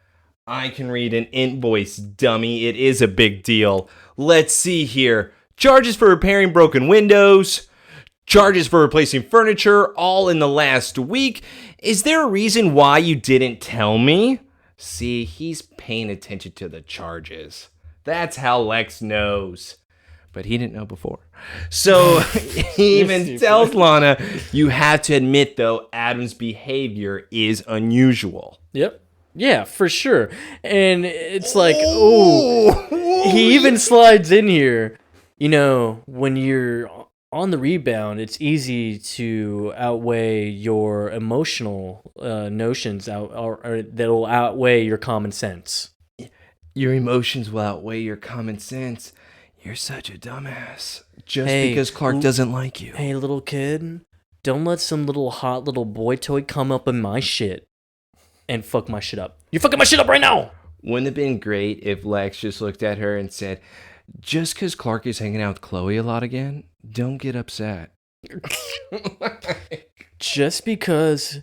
I can read an invoice, dummy. It is a big deal. Let's see here. Charges for repairing broken windows. Charges for replacing furniture, all in the last week. Is there a reason why you didn't tell me? See, he's paying attention to the charges. That's how Lex knows. But he didn't know before. So he even tells Lana, you have to admit, though, Adam's behavior is unusual. Yep. Yeah, for sure. And it's like, he even slides in here. You know, when you're on the rebound, it's easy to outweigh your emotional notions or that'll outweigh your common sense. Your emotions will outweigh your common sense. You're such a dumbass. Just because Clark doesn't like you. Hey, little kid, don't let some little hot little boy toy come up in my shit and fuck my shit up. You're fucking my shit up right now! Wouldn't it have been great if Lex just looked at her and said, just because Clark is hanging out with Chloe a lot again, don't get upset. Just because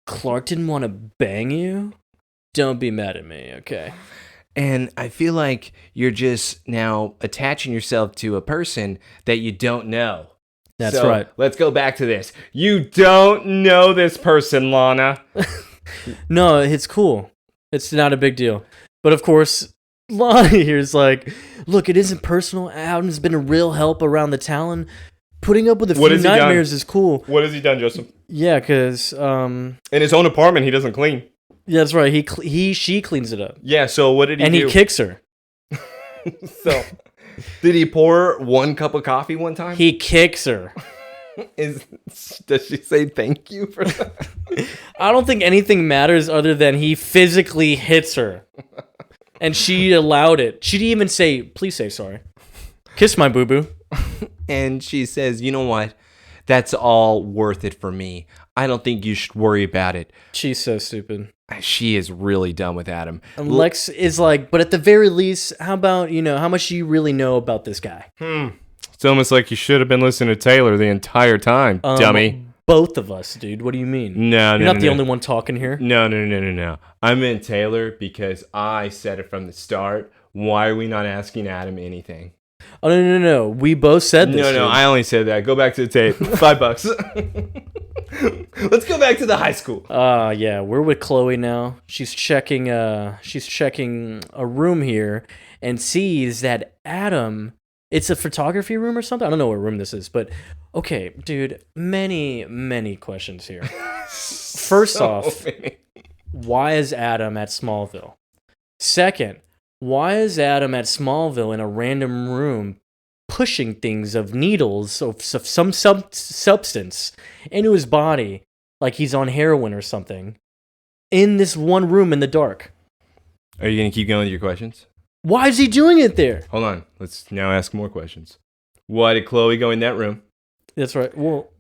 Clark didn't want to bang you, don't be mad at me, okay? And I feel like you're just now attaching yourself to a person that you don't know. That's right. Let's go back to this. You don't know this person, Lana. No, it's cool. It's not a big deal. But of course, Lana here's like, look, it isn't personal. Adam's been a real help around the Talon. Putting up with a few nightmares is cool. What has he done, Joseph? Yeah, because... in his own apartment, he doesn't clean. Yeah, that's right. She cleans it up. Yeah, so what did he do? And he kicks her. So, did he pour one cup of coffee one time? He kicks her. Does she say thank you for that? I don't think anything matters other than he physically hits her. And she allowed it. She didn't even say, please say sorry. Kiss my boo-boo. And she says, you know what? That's all worth it for me. I don't think you should worry about it. She's so stupid. She is really done with Adam. And Lex is like, but at the very least, how about, how much do you really know about this guy? It's almost like you should have been listening to Taylor the entire time, dummy. Both of us, dude. What do you mean? No, You're not the only one talking here. No. I meant Taylor because I said it from the start. Why are we not asking Adam anything? Oh, no. We both said this. No, I only said that. Go back to the tape. $5. Let's go back to the high school. Yeah, we're with Chloe now. She's checking a room here and sees that Adam, it's a photography room or something. I don't know what room this is, but okay, dude, many questions here. First off, why is Adam at Smallville? Second, why is Adam at Smallville in a random room pushing things of needles of some substance into his body like he's on heroin or something in this one room in the dark? Are you going to keep going with your questions? Why is he doing it there? Hold on. Let's now ask more questions. Why did Chloe go in that room? That's right. Well,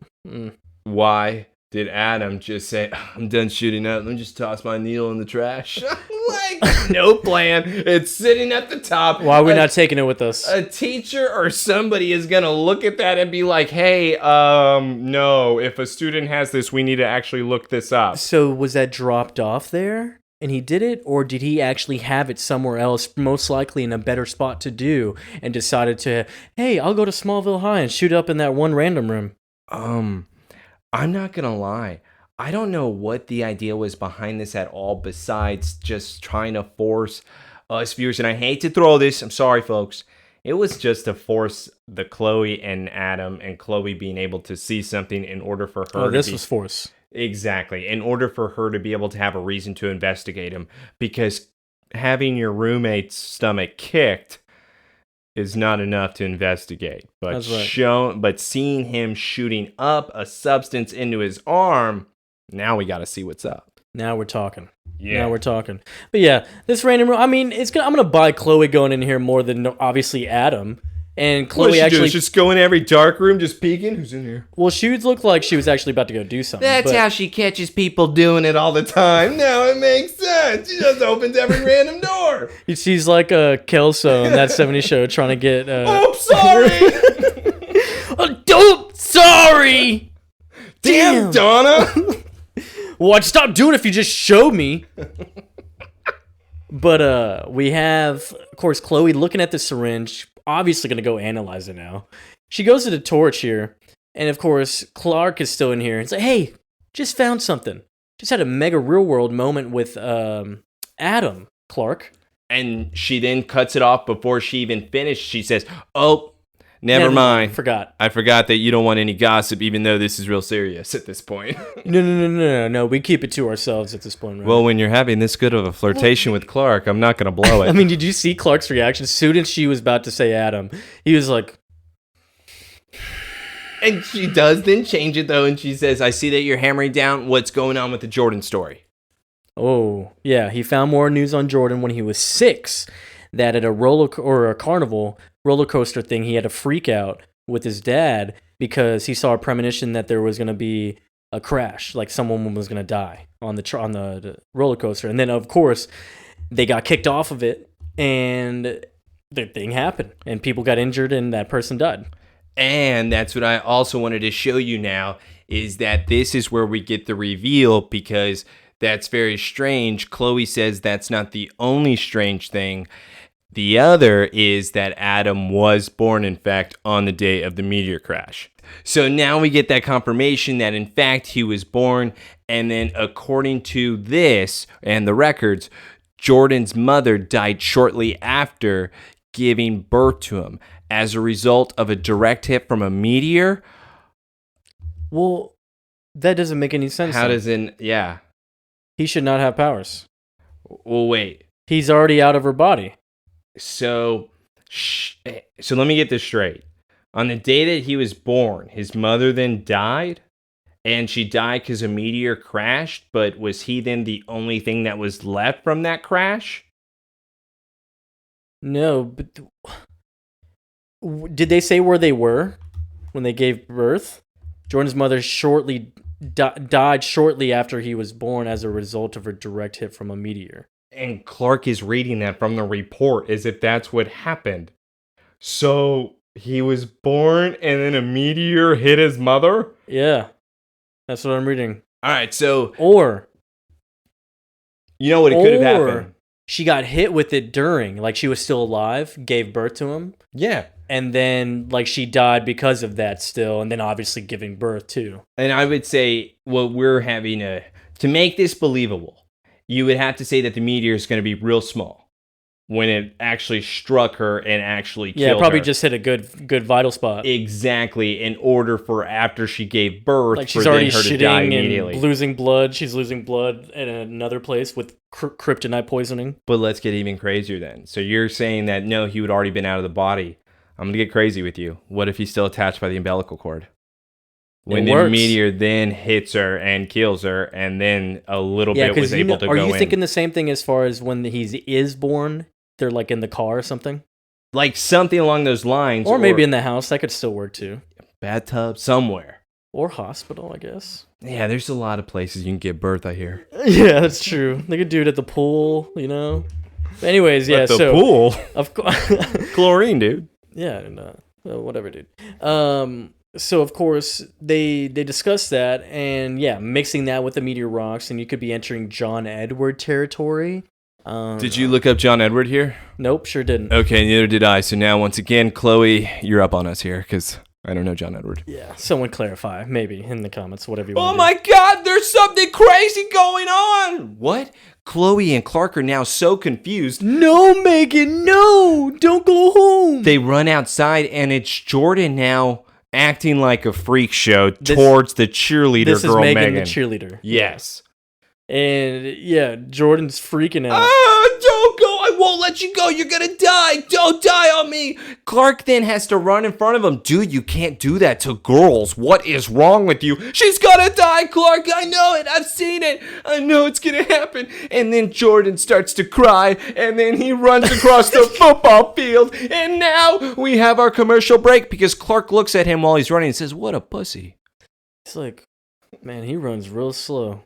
why did Adam just say, I'm done shooting up, let me just toss my needle in the trash? Like, no plan. It's sitting at the top. Why are we not taking it with us? A teacher or somebody is going to look at that and be like, hey, no, if a student has this, we need to actually look this up. So was that dropped off there and he did it? Or did he actually have it somewhere else, most likely in a better spot to do, and decided to, hey, I'll go to Smallville High and shoot up in that one random room? I'm not going to lie. I don't know what the idea was behind this at all, besides just trying to force us viewers. And I hate to throw this. I'm sorry, folks. It was just to force the Chloe and Adam and Chloe being able to see something in order for her to this was force. Exactly. In order for her to be able to have a reason to investigate him. Because having your roommate's stomach kicked is not enough to investigate. But That's right. but seeing him shooting up a substance into his arm, Now we got to see what's up. Now we're talking. Yeah. Now we're talking. But yeah, this random room. I mean, I'm gonna buy Chloe going in here more than obviously Adam. And Chloe actually just go in every dark room, just peeking. Who's in here? Well, she looked like she was actually about to go do something. That's how she catches people doing it all the time. Now it makes sense. She just opens every random door. She's like a Kelso in that 70s show trying to get. Oh, sorry. Sorry. Damn, Donna. Well, I'd stop doing it if you just showed me. But we have, of course, Chloe looking at the syringe, obviously going to go analyze it now. She goes to the torch here, and of course, Clark is still in here. It's like, hey, just found something. Just had a mega real-world moment with Adam, Clark. And she then cuts it off before she even finished. She says, oh, never mind. I forgot that you don't want any gossip, even though this is real serious at this point. No. We keep it to ourselves at this point, right? Well, when you're having this good of a flirtation with Clark, I'm not going to blow it. I mean, did you see Clark's reaction? As soon as she was about to say Adam, he was like... And she does then change it, though, and she says, I see that you're hammering down what's going on with the Jordan story. Oh, yeah. He found more news on Jordan when he was 6, that at a carnival roller coaster thing, he had a freak out with his dad because he saw a premonition that there was going to be a crash, like someone was going to die on the roller coaster. And then, of course, they got kicked off of it, and the thing happened, and people got injured, and that person died. And that's what I also wanted to show you now, is that this is where we get the reveal, because that's very strange. Chloe says that's not the only strange thing. The other is that Adam was born, in fact, on the day of the meteor crash. So now we get that confirmation that, in fact, he was born. And then according to this and the records, Jordan's mother died shortly after giving birth to him as a result of a direct hit from a meteor. Well, that doesn't make any sense. Yeah. He should not have powers. Well, wait. He's already out of her body. So let me get this straight. On the day that he was born, his mother then died, and she died because a meteor crashed, but was he then the only thing that was left from that crash? No, but did they say where they were when they gave birth? Jordan's mother died shortly after he was born as a result of a direct hit from a meteor. And Clark is reading that from the report as if that's what happened. So he was born and then a meteor hit his mother? Yeah, that's what I'm reading. All right, so... Or... You know what it could have happened? She got hit with it during, like she was still alive, gave birth to him. Yeah. And then, like, she died because of that still, and then obviously giving birth too. And I would say what we're having to make this believable, you would have to say that the meteor is going to be real small when it actually struck her and actually killed her. Yeah, probably just hit a good vital spot. Exactly, in order for after she gave birth, like she's for already her to die shitting and losing blood. She's losing blood in another place with kryptonite poisoning. But let's get even crazier then. So you're saying that, no, he would already been out of the body. I'm going to get crazy with you. What if he's still attached by the umbilical cord? When the meteor then hits her and kills her, and then a little bit was able to go in. Are you thinking the same thing as far as when he is born? They're like in the car or something? Like something along those lines. Or maybe in the house. That could still work too. Bathtub, somewhere. Or hospital, I guess. Yeah, there's a lot of places you can give birth, I hear. Yeah, that's true. They could do it at the pool, you know? Anyways, yeah, at the pool? Of course. Chlorine, dude. Yeah, and whatever, dude. So of course they discuss that, and yeah, mixing that with the meteor rocks, and you could be entering John Edward territory. Did you look up John Edward here? Nope, sure didn't. Okay, neither did I. So now, once again, Chloe, you're up on us here because I don't know John Edward. Yeah, someone clarify, maybe in the comments, whatever you want. Oh my God, there's something crazy going on! What? Chloe and Clark are now so confused. No, Megan, no! Don't go home! They run outside, and it's Jordan now acting like a freak show towards the cheerleader girl, Megan. This is Megan, the cheerleader. Yes. And yeah, Jordan's freaking out. Don't go! I won't let you go. You're going to die. Don't die on me. Clark then has to run in front of him. Dude, you can't do that to girls. What is wrong with you? She's going to die, Clark. I know it. I've seen it. I know it's going to happen. And then Jordan starts to cry, and then he runs across the football field. And now we have our commercial break because Clark looks at him while he's running and says, what a pussy. It's like, man, he runs real slow.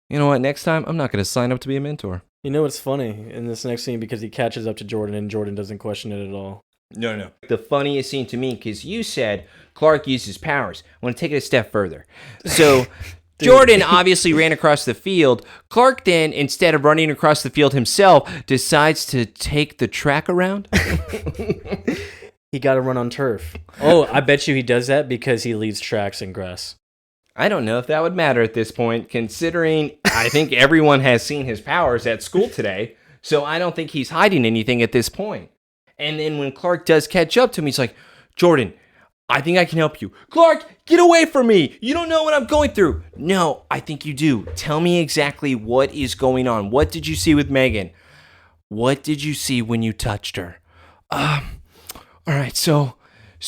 You know what? Next time, I'm not going to sign up to be a mentor. You know what's funny in this next scene because he catches up to Jordan and Jordan doesn't question it at all. No. The funniest scene to me, because you said Clark uses powers. I want to take it a step further. So Jordan obviously ran across the field. Clark then, instead of running across the field himself, decides to take the track around. He got to run on turf. Oh, I bet you he does that because he leaves tracks in grass. I don't know if that would matter at this point, considering I think everyone has seen his powers at school today, so I don't think he's hiding anything at this point. And then when Clark does catch up to him, he's like, Jordan, I think I can help you. Clark, get away from me. You don't know what I'm going through. No, I think you do. Tell me exactly what is going on. What did you see with Megan? What did you see when you touched her? All right, so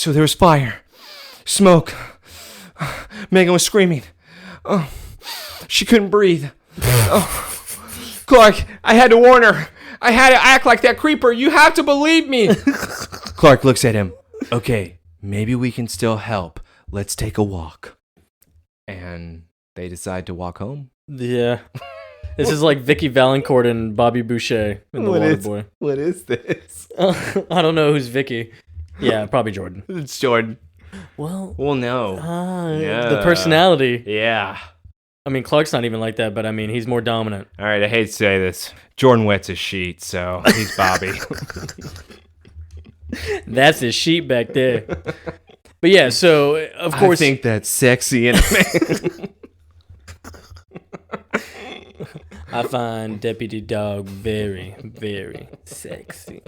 there was fire, smoke. Megan was screaming. Oh, she couldn't breathe. Oh, Clark, I had to warn her. I had to act like that creeper. You have to believe me. Clark looks at him. Okay, maybe we can still help. Let's take a walk. And they decide to walk home. Yeah. This is like Vicky Valancourt and Bobby Boucher in The Waterboy. What is this? I don't know who's Vicky. Yeah, probably Jordan. It's Jordan. Well, no. Yeah. The personality. Yeah. I mean, Clark's not even like that, but I mean, he's more dominant. All right, I hate to say this. Jordan wets his sheet, so he's Bobby. That's his sheet back there. But yeah, so, of course... I think that's sexy in a man. I find Deputy Dog very, very sexy.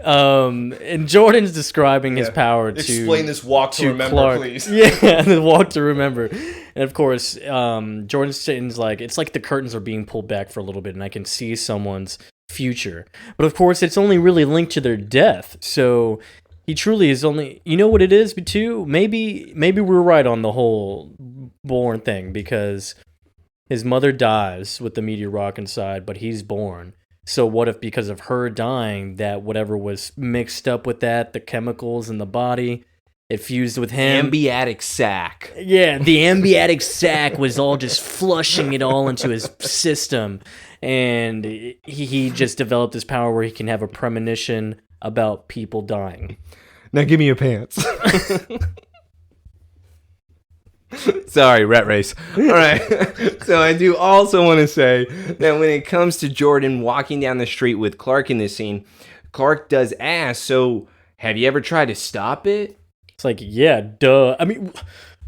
And Jordan's describing his power to explain this walk to remember, Clark. please. Yeah, the walk to remember. And of course, Jordan's like, it's like the curtains are being pulled back for a little bit, and I can see someone's future. But of course, it's only really linked to their death. So he truly is only. You know what it is, too. Maybe we're right on the whole born thing because his mother dies with the meteor rock inside, but he's born. So what if because of her dying, that whatever was mixed up with that, the chemicals in the body, it fused with him? Ambiatic sac. Yeah, the ambiatic sac was all just flushing it all into his system. And he just developed this power where he can have a premonition about people dying. Now give me your pants. Sorry, rat race. All right. So I do also want to say that when it comes to Jordan walking down the street with Clark in this scene, Clark does ask, so have you ever tried to stop it? It's like, yeah, duh. I mean,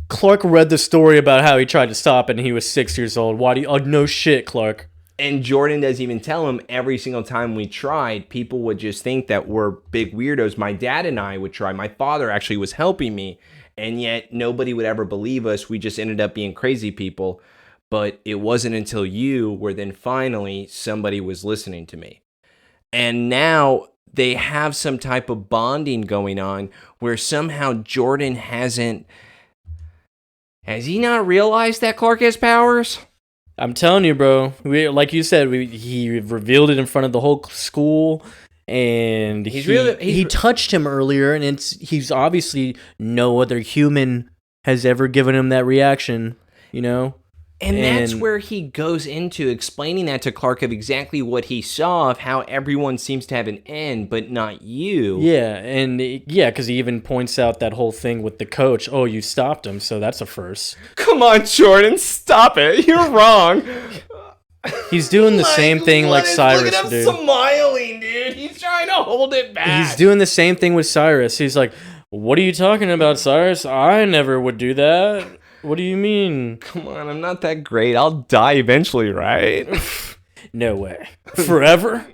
Clark read the story about how he tried to stop it and he was 6 years old. Why do you... Oh, no shit, Clark. And Jordan doesn't even tell him every single time we tried, people would just think that we're big weirdos. My dad and I would try. My father actually was helping me. And yet nobody would ever believe us. We just ended up being crazy people. But it wasn't until you where then finally somebody was listening to me. And now they have some type of bonding going on where somehow Jordan hasn't... Has he not realized that Clark has powers? I'm telling you, bro. Like you said, he revealed it in front of the whole school. And he touched him earlier, and he's obviously no other human has ever given him that reaction, you know? And that's where he goes into explaining that to Clark of exactly what he saw, of how everyone seems to have an end, but not you. Yeah, because he even points out that whole thing with the coach. Oh, you stopped him, so that's a first. Come on, Jordan, stop it. You're wrong. He's doing the same thing like Cyrus, look at him dude. Smiling, dude. He's trying to hold it back. He's doing the same thing with Cyrus. He's like, what are you talking about, Cyrus? I never would do that. What do you mean? Come on, I'm not that great. I'll die eventually, right? No way. Forever?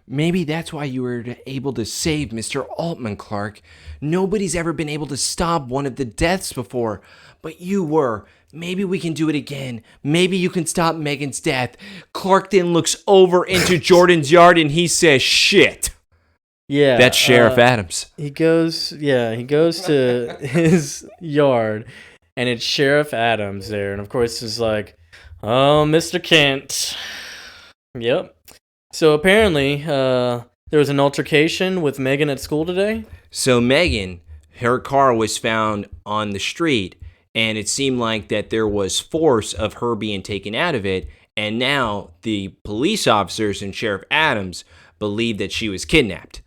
Maybe that's why you were able to save Mr. Altman, Clark. Nobody's ever been able to stop one of the deaths before, but you were. Maybe we can do it again. Maybe you can stop Megan's death. Clark then looks over into Jordan's yard and he says, shit. Yeah. That's Sheriff Adams. He goes to his yard, and it's Sheriff Adams there. And of course, it's like, oh, Mr. Kent. Yep. So apparently, there was an altercation with Megan at school today. So Megan, her car was found on the street, and it seemed like that there was force of her being taken out of it. And now the police officers and Sheriff Adams believe that she was kidnapped.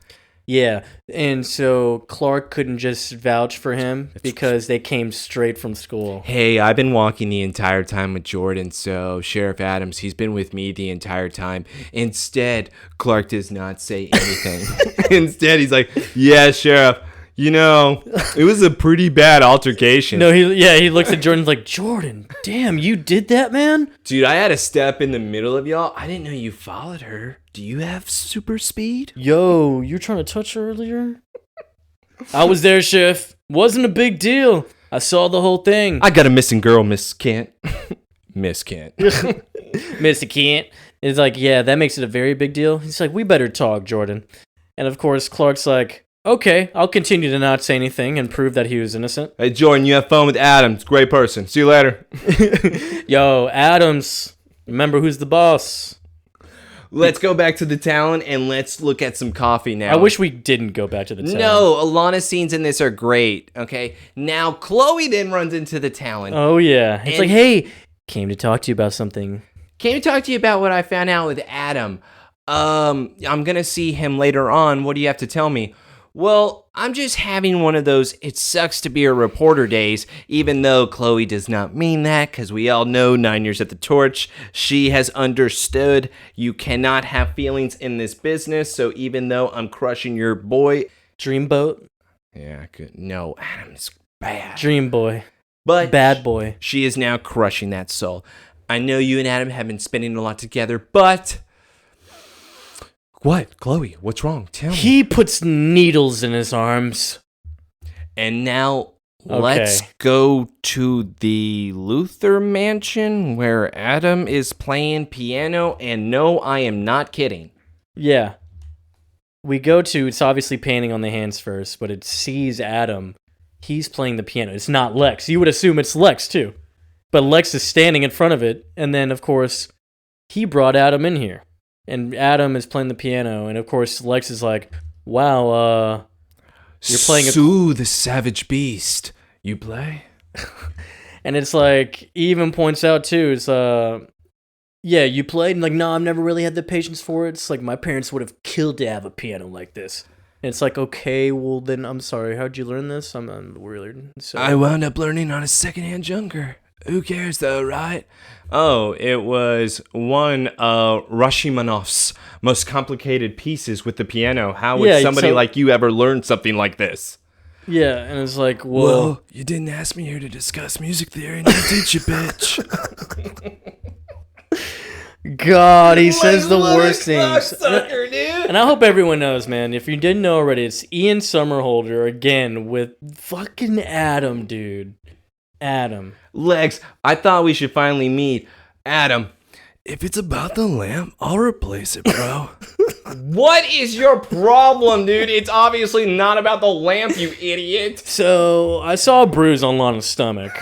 Yeah, and so Clark couldn't just vouch for him because they came straight from school. Hey, I've been walking the entire time with Jordan, so Sheriff Adams, he's been with me the entire time. Instead, Clark does not say anything. Instead, he's like, yeah, Sheriff, you know, it was a pretty bad altercation. No, he looks at Jordan like, Jordan, damn, you did that, man? Dude, I had to step in the middle of y'all. I didn't know you followed her. Do you have super speed? Yo, you trying to touch her earlier? I was there, Chef. Wasn't a big deal. I saw the whole thing. I got a missing girl, Miss Kent. Miss Kent. Mr. Kent. It's like, yeah, that makes it a very big deal. He's like, we better talk, Jordan. And of course, Clark's like, okay, I'll continue to not say anything and prove that he was innocent. Hey, Jordan, you have fun with Adams. Great person. See you later. Yo, Adams, remember who's the boss. Let's go back to the town and let's look at some coffee now. I wish we didn't go back to the town. No, Alana's scenes in this are great, okay? Now, Chloe then runs into the town. Oh, yeah. It's like, hey, came to talk to you about something. Came to talk to you about what I found out with Adam. I'm going to see him later on. What do you have to tell me? Well, I'm just having one of those it sucks to be a reporter days, even though Chloe does not mean that, because we all know 9 years at the Torch, she has understood you cannot have feelings in this business, so even though I'm crushing your boy... Dreamboat? Yeah, good. No, Adam is bad. Dream boy. But bad boy. She is now crushing that soul. I know you and Adam have been spending a lot together, but... What, Chloe? What's wrong? Tell me. He puts needles in his arms. And now let's go to the Luther mansion where Adam is playing piano. And no, I am not kidding. Yeah. We go to, it's obviously painting on the hands first, but it sees Adam. He's playing the piano. It's not Lex. You would assume it's Lex too. But Lex is standing in front of it. And then, of course, he brought Adam in here. And Adam is playing the piano, and of course Lex is like, wow, you're playing Sue the Savage Beast. You play? And it's like, he even points out too, it's, yeah, you played? And like, no, I've never really had the patience for it. It's like, my parents would have killed to have a piano like this. And it's like, okay, well then, I'm sorry, how'd you learn this? I'm really sorry. I wound up learning on a secondhand junker. Who cares though, right? Oh, it was one of Rachmaninoff's most complicated pieces with the piano. How would somebody like you ever learn something like this? Yeah, and it's like, well, you didn't ask me here to discuss music theory, and I'll teach you, bitch. God, he says the worst things. Sucker, dude. And I hope everyone knows, man. If you didn't know already, it's Ian Somerhalder again with fucking Adam, dude. Adam. Lex, I thought we should finally meet. Adam. If it's about the lamp, I'll replace it, bro. What is your problem, dude? It's obviously not about the lamp, you idiot. So, I saw a bruise on Lana's stomach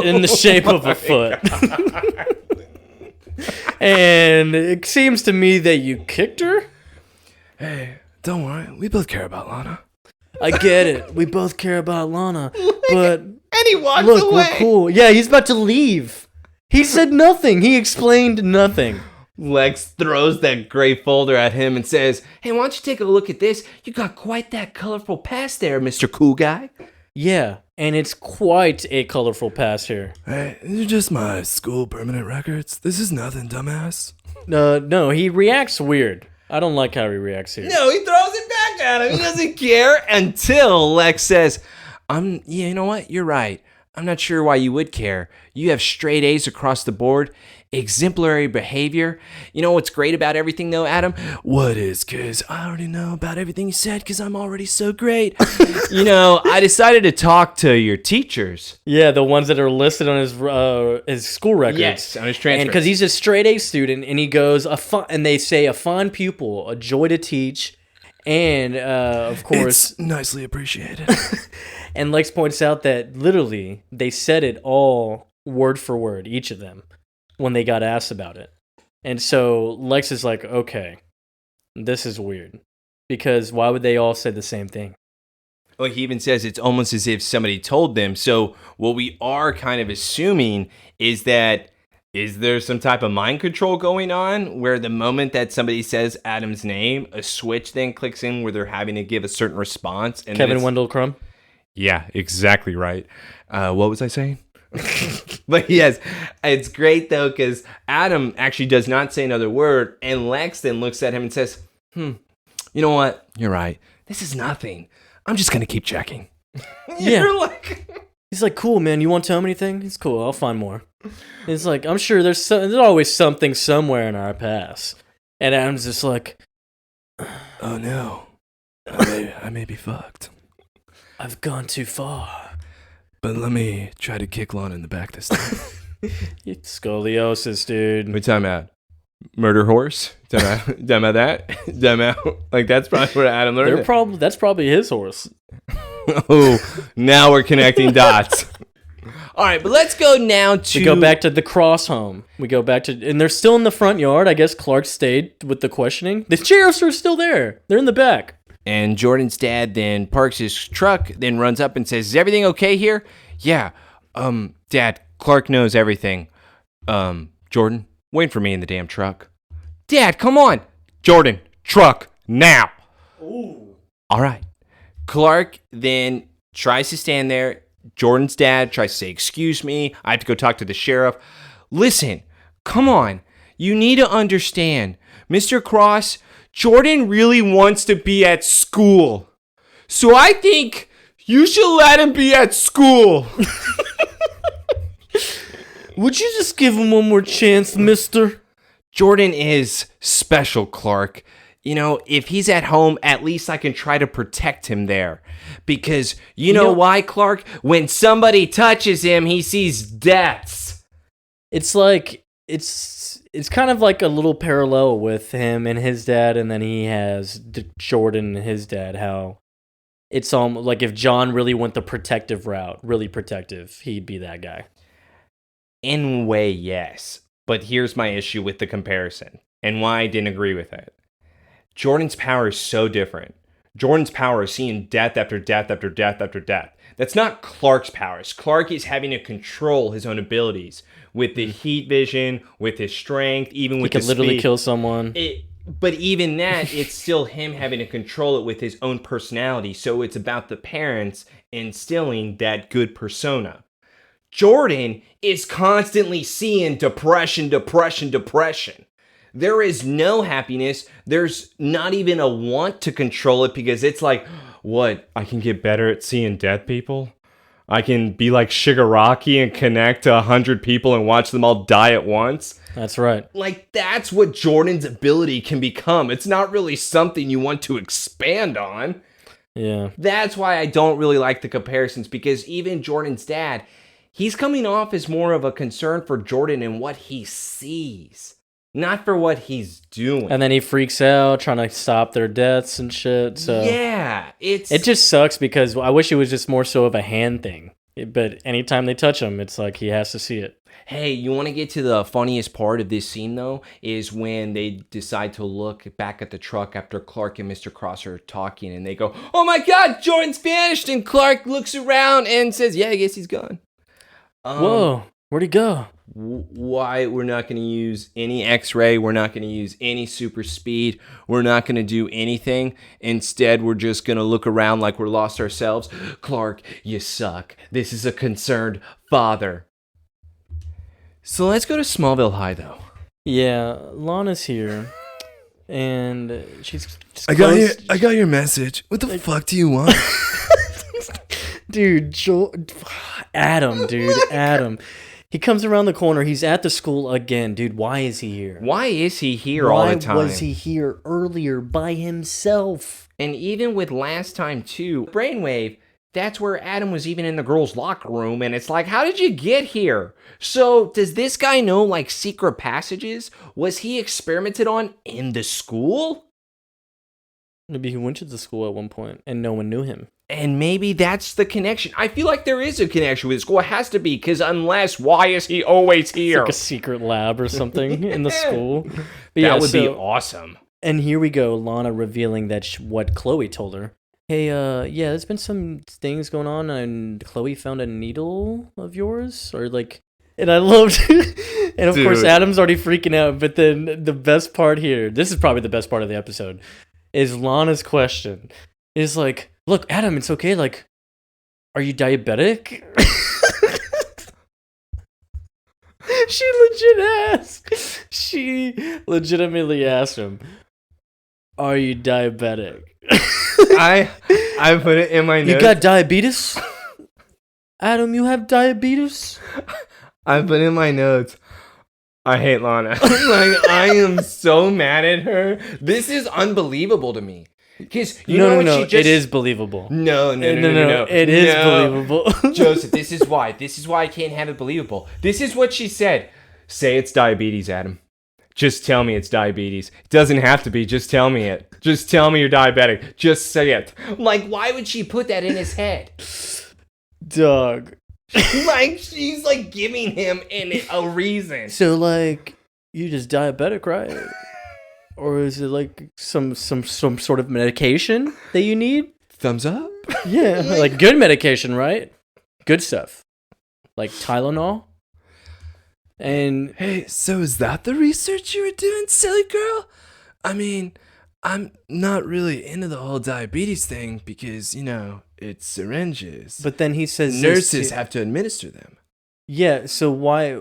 in the shape of a foot. And it seems to me that you kicked her? Hey, don't worry. We both care about Lana. I get it. We both care about Lana. But and he walks look, away. We're cool. Yeah, he's about to leave. He said nothing. He explained nothing. Lex throws that gray folder at him and says, hey, why don't you take a look at this? You got quite that colorful past there, Mr. Cool Guy. Yeah, and it's quite a colorful past here. Hey, these are just my school permanent records. This is nothing, dumbass. No, he reacts weird. I don't like how he reacts here. No, he throws it back at him. He doesn't care until Lex says, you know what? You're right. I'm not sure why you would care. You have straight A's across the board, exemplary behavior. You know what's great about everything, though, Adam? What is? Because I already know about everything you said because I'm already so great. I decided to talk to your teachers. Yeah, the ones that are listed on his school records. Yes, on his transcripts. Because he's a straight A student, and he goes, and they say a fine pupil, a joy to teach, and, of course... It's nicely appreciated. And Lex points out that literally they said it all word for word, each of them, when they got asked about it. And so Lex is like, okay, this is weird. Because why would they all say the same thing? Well, he even says it's almost as if somebody told them. So what we are kind of assuming is there some type of mind control going on where the moment that somebody says Adam's name, a switch then clicks in where they're having to give a certain response. And Kevin Wendell Crumb? Yeah, exactly right. What was I saying? But yes, it's great though because Adam actually does not say another word, and Lex then looks at him and says, you know what? You're right. This is nothing. I'm just gonna keep checking. Yeah. He's like, cool, man. You won't tell him anything? It's cool. I'll find more. He's like, I'm sure there's always something somewhere in our past. And Adam's just like, oh no, I may be fucked. I've gone too far. But let me try to kick Lana in the back this time. Scoliosis, dude. What time out? Murder horse? Time out that? Time out. Like, that's probably where Adam learned That's probably his horse. Oh, now we're connecting dots. All right, but let's go now to... We go back to the Cross home. And they're still in the front yard. I guess Clark stayed with the questioning. The sheriffs are still there. They're in the back. And Jordan's dad then parks his truck, then runs up and says, is everything okay here? Yeah. Dad, Clark knows everything. Jordan, wait for me in the damn truck. Dad, come on. Jordan, truck, now. Ooh. All right. Clark then tries to stand there. Jordan's dad tries to say, excuse me, I have to go talk to the sheriff. Listen, come on. You need to understand. Mr. Cross, Jordan really wants to be at school. So I think you should let him be at school. Would you just give him one more chance, mister? Jordan is special, Clark. If he's at home, at least I can try to protect him there. Because you know why, Clark? When somebody touches him, he sees deaths. It's like, it's kind of like a little parallel with him and his dad, and then he has Jordan and his dad, how it's like if John really went the protective route, really protective, he'd be that guy. In a way, yes. But here's my issue with the comparison, and why I didn't agree with it. Jordan's power is so different. Jordan's power is seeing death after death after death after death. That's not Clark's powers. Clark is having to control his own abilities with the heat vision, with his strength, even with the speed. He could literally kill someone. But even that, it's still him having to control it with his own personality. So it's about the parents instilling that good persona. Jordan is constantly seeing depression. There is no happiness. There's not even a want to control it because it's like, what? I can get better at seeing dead people? I can be like Shigaraki and connect to 100 people and watch them all die at once? That's right. Like, that's what Jordan's ability can become. It's not really something you want to expand on. Yeah. That's why I don't really like the comparisons, because even Jordan's dad, he's coming off as more of a concern for Jordan and what he sees, not for what he's doing. And then he freaks out trying to stop their deaths and shit. So yeah, it just sucks because I wish it was just more so of a hand thing. But anytime they touch him, it's like he has to see it. Hey, you want to get to the funniest part of this scene, though, is when they decide to look back at the truck after Clark and Mr. Cross are talking, and they go, oh my God, Jordan's vanished, and Clark looks around and says, yeah, I guess he's gone. Whoa, where'd he go? Why we're not going to use any X-ray, we're not going to use any super speed, we're not going to do anything. Instead, we're just going to look around like we're lost ourselves. Clark, you suck. This is a concerned father. So let's go to Smallville High, though. Yeah, Lana's here, and she's. I got your message. What the fuck do you want, dude? Adam. He comes around the corner. He's at the school again. Dude, why is he here? Why is he here all the time? Why was he here earlier by himself? And even with last time, too, Brainwave, that's where Adam was even in the girls' locker room. And it's like, how did you get here? So does this guy know, like, secret passages? Was he experimented on in the school? Maybe he went to the school at one point and no one knew him. And maybe that's the connection. I feel like there is a connection with the school. It has to be, because unless, why is he always here? It's like a secret lab or something in the school. But that would be awesome. And here we go, Lana revealing that what Chloe told her. Hey, yeah, there's been some things going on, and Chloe found a needle of yours, or like, and I loved it. And of course, Adam's already freaking out, but then the best part here, this is probably the best part of the episode, is Lana's question. Is like, look, Adam, it's okay, like, are you diabetic? She legitimately asked him, are you diabetic? I put it in my notes. You got diabetes? Adam, you have diabetes? I put in my notes. I hate Lana. Like, I am so mad at her. This is unbelievable to me. Because no, it is believable. No. It is believable. Joseph, this is why. This is why I can't have it believable. This is what she said. Say it's diabetes, Adam. Just tell me it's diabetes. It doesn't have to be. Just tell me it. Just tell me you're diabetic. Just say it. Like, why would she put that in his head? Dog. Like, she's like giving him a reason. So, like, you just diabetic, right? Or is it like some sort of medication that you need? Thumbs up? Yeah, like good medication, right? Good stuff. Like Tylenol. And hey, so is that the research you were doing, silly girl? I mean, I'm not really into the whole diabetes thing because, it's syringes. But then he says nurses have to administer them. Yeah, so why?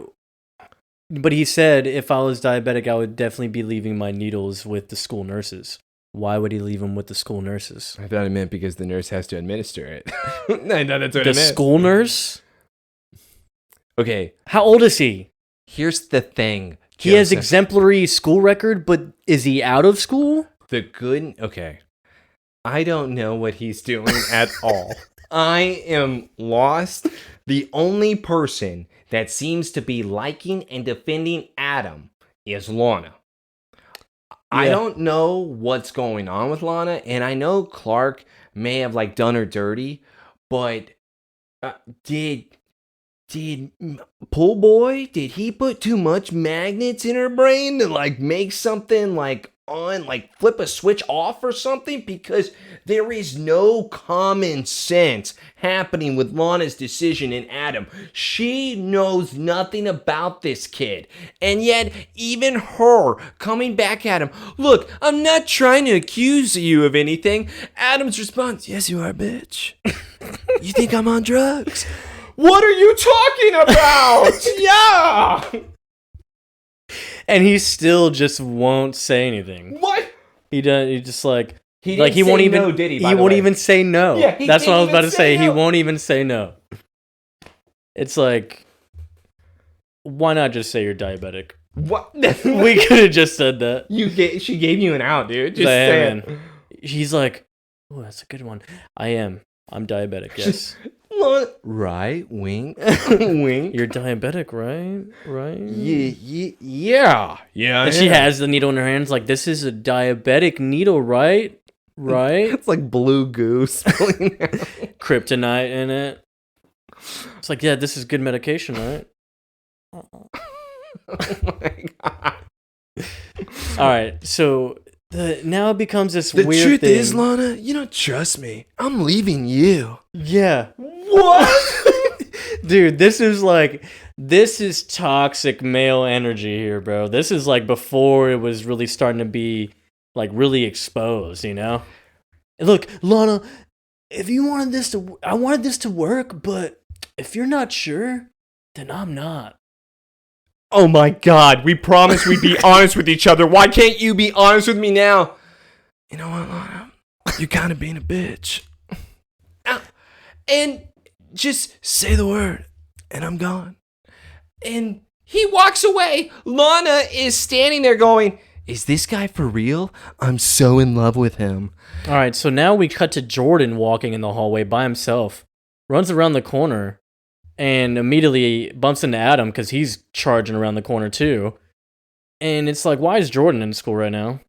But he said if I was diabetic, I would definitely be leaving my needles with the school nurses. Why would he leave them with the school nurses? I thought it meant because the nurse has to administer it. I thought that's what it meant. The school nurse? Okay. How old is he? Here's the thing. He has exemplary school record, but is he out of school? Okay. I don't know what he's doing at all. I am lost. The only person that seems to be liking and defending Adam is Lana. Yeah. I don't know what's going on with Lana, and I know Clark may have like done her dirty, but did Pool Boy, did he put too much magnets in her brain to like make something like flip a switch off or something? Because there is no common sense happening with Lana's decision in Adam. She knows nothing about this kid. And yet, even her coming back at him, look, I'm not trying to accuse you of anything. Adam's response, yes, you are, bitch. You think I'm on drugs? What are you talking about? Yeah. And he still just won't say anything. What? He does. He just like he didn't say won't even. No, did he? He won't even say no. Yeah, that's what I was about to say. No. He won't even say no. It's like, why not just say you're diabetic? What? We could have just said that. She gave you an out, dude. Just say it. He's like, oh, that's a good one. I'm diabetic. Yes. Right, wink, wink. You're diabetic, right? Yeah. And she has the needle in her hands, like, this is a diabetic needle, right? It's like blue goo spilling out. Kryptonite in it. It's like, yeah, this is good medication, right? Oh my god. All right, so now it becomes this weird thing. The truth is, Lana, you don't trust me. I'm leaving you. Yeah. What? Dude, this is toxic male energy here, bro. This is like before it was really starting to be like really exposed, you know? Look, Lana, if you wanted I wanted this to work, but if you're not sure, then I'm not. Oh my god, we promised we'd be honest with each other. Why can't you be honest with me now? You know what, Lana? You're kind of being a bitch. And just say the word, and I'm gone. And he walks away. Lana is standing there going, is this guy for real? I'm so in love with him. All right, so now we cut to Jordan walking in the hallway by himself, runs around the corner, and immediately bumps into Adam because he's charging around the corner too. And it's like, why is Jordan in school right now?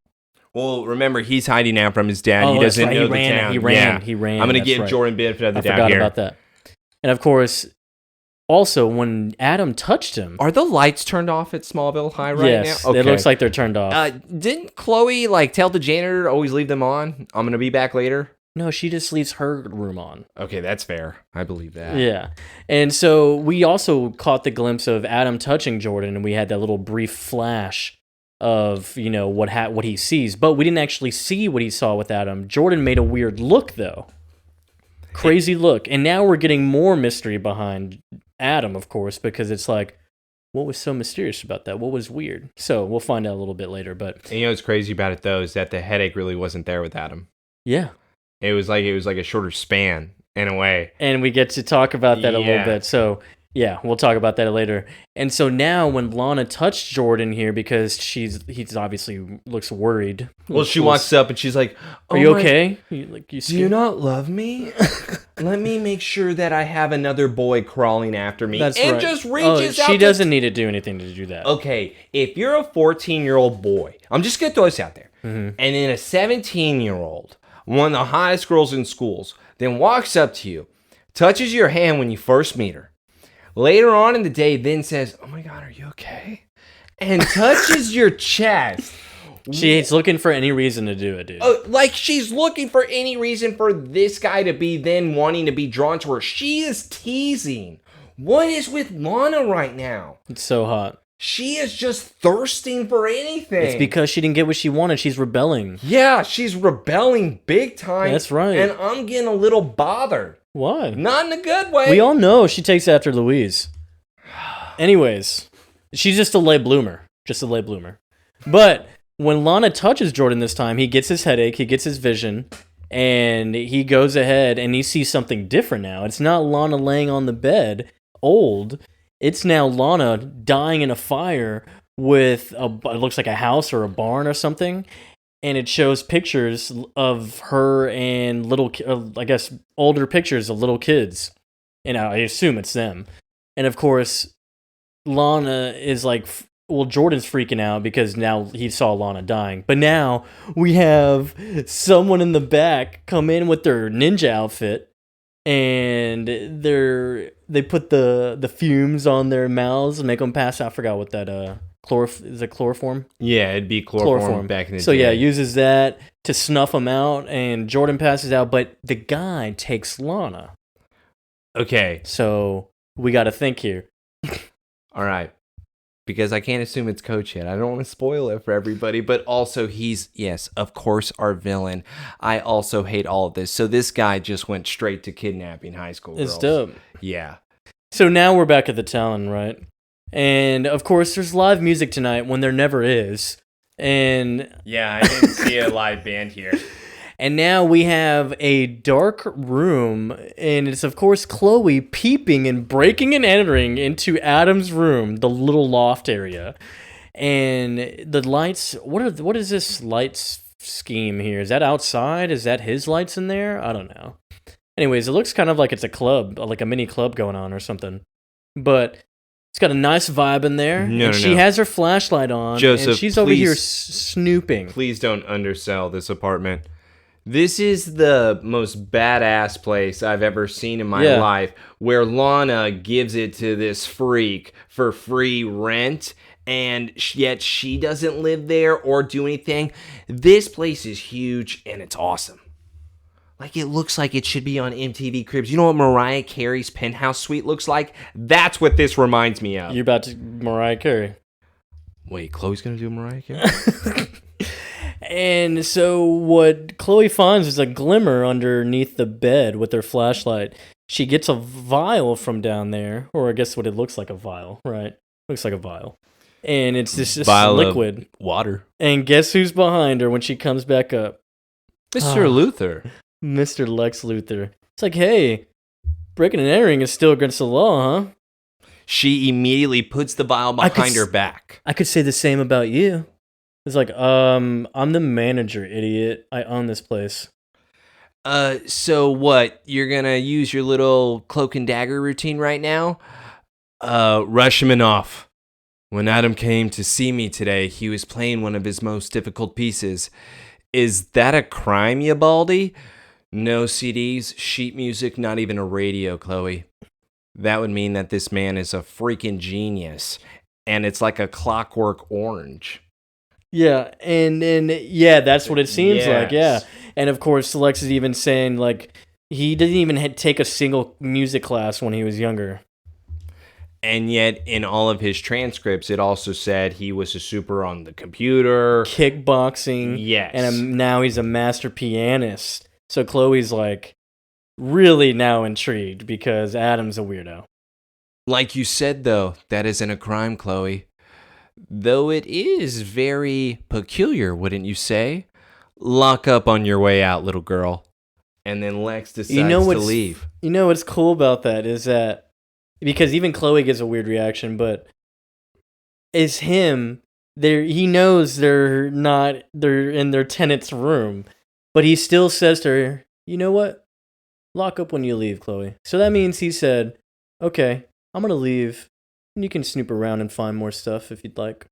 Well, remember, he's hiding out from his dad. Oh, He doesn't know he the ran, town. He ran. I'm going to that's give right. Jordan benefit of the I doubt forgot here. about that. And of course, also when Adam touched him, Are the lights turned off at Smallville High right yes, now? Okay. it looks like they're turned off. Didn't Chloe tell the janitor to always leave them on? I'm going to be back later. No, she just leaves her room on. Okay, that's fair. I believe that. Yeah. And so we also caught the glimpse of Adam touching Jordan, and we had that little brief flash of, what he sees. But we didn't actually see what he saw with Adam. Jordan made a weird look, though. Crazy look. And now we're getting more mystery behind Adam, of course, because it's like, what was so mysterious about that? What was weird? So we'll find out a little bit later. But And what's crazy about it, though, is that the headache really wasn't there with Adam. yeah. It was like a shorter span in a way. And we get to talk about that a little Yeah. bit. So, yeah, we'll talk about that later. And so now when Lana touched Jordan here, because he's obviously looks worried. Well, she walks up and she's like, Are you okay? You Do you scared? not love me? Let me make sure that I have another boy crawling after me. That's and right. just reaches out. She doesn't need to do anything to do that. Okay, if you're a 14-year-old boy, I'm just going to throw this out there, Mm-hmm. and then a 17-year-old, one of the hottest girls in schools, then walks up to you, touches your hand when you first meet her, later on in the day then says, oh my God, are you okay? And touches your chest. She's looking for any reason to do it, dude. Like she's looking for any reason for this guy to be then wanting to be drawn to her. She is teasing. What is with Lana right now? It's so hot. She is just thirsting for anything. It's because she didn't get what she wanted. She's rebelling. Yeah, she's rebelling big time. That's right. And I'm getting a little bothered. Why? Not in a good way. We all know she takes after Louise. Anyways, she's just a late bloomer. Just a late bloomer. But when Lana touches Jordan this time, he gets his headache, he gets his vision, and he goes ahead and he sees something different now. It's not Lana laying on the bed, old. It's now Lana dying in a fire with it looks like a house or a barn or something. And it shows pictures of her and I guess, older pictures of little kids. And I assume it's them. And of course, Lana is like, Jordan's freaking out because now he saw Lana dying. But now we have someone in the back come in with their ninja outfit. And they put the fumes on their mouths and make them pass out. I forgot what that is it chloroform? Yeah, it'd be chloroform back in the day. So yeah, uses that to snuff them out, and Jordan passes out. But the guy takes Lana. Okay. So we got to think here. All right. Because I can't assume it's Coach yet. I don't want to spoil it for everybody. But also he's, yes, of course, our villain. I also hate all of this. So this guy just went straight to kidnapping high school girls. It's dope. Yeah. So now we're back at the town, right? And of course, there's live music tonight when there never is. And yeah, I didn't see a live band here. And now we have a dark room, and it's of course Chloe peeping and breaking and entering into Adam's room, the little loft area. And the lights, what is this lights scheme here? Is that outside? Is that his lights in there? I don't know. Anyways, it looks kind of like it's a club, like a mini club going on or something. But it's got a nice vibe in there. She has her flashlight on, Joseph, and she's over here snooping. Please don't undersell this apartment. This is the most badass place I've ever seen in my life, where Lana gives it to this freak for free rent, and yet she doesn't live there or do anything. This place is huge, and it's awesome. Like, it looks like it should be on MTV Cribs. You know what Mariah Carey's penthouse suite looks like? That's what this reminds me of. You're about to Mariah Carey. Wait, Chloe's gonna do Mariah Carey? And so what Chloe finds is a glimmer underneath the bed with her flashlight. She gets a vial from down there, or I guess what it looks like a vial, right? Looks like a vial. And it's just liquid. Water. And guess who's behind her when she comes back up? Mr. Luther. Mr. Lex Luthor. It's like, hey, breaking and entering is still against the law, huh? She immediately puts the vial behind her back. I could say the same about you. It's like, I'm the manager, idiot. I own this place. So what? You're gonna use your little cloak and dagger routine right now? Rashomon off. When Adam came to see me today, he was playing one of his most difficult pieces. Is that a crime, you baldy? No CDs, sheet music, not even a radio, Chloe. That would mean that this man is a freaking genius. And it's like a Clockwork Orange. Yeah, and yeah, that's what it seems like, yeah. Yes. And of course, Lex is even saying, like, he didn't even take a single music class when he was younger. And yet, in all of his transcripts, it also said he was a super on the computer. Kickboxing. Yes. And now he's a master pianist. So Chloe's, like, really now intrigued because Adam's a weirdo. Like you said, though, that isn't a crime, Chloe. Though it is very peculiar, wouldn't you say? Lock up on your way out, little girl. And then Lex decides to leave. You know what's cool about that is that, because even Chloe gets a weird reaction, but it's him. He knows they're in their tenant's room, but he still says to her, "You know what? Lock up when you leave, Chloe." So that means he said, "Okay, I'm gonna leave, and you can snoop around and find more stuff if you'd like."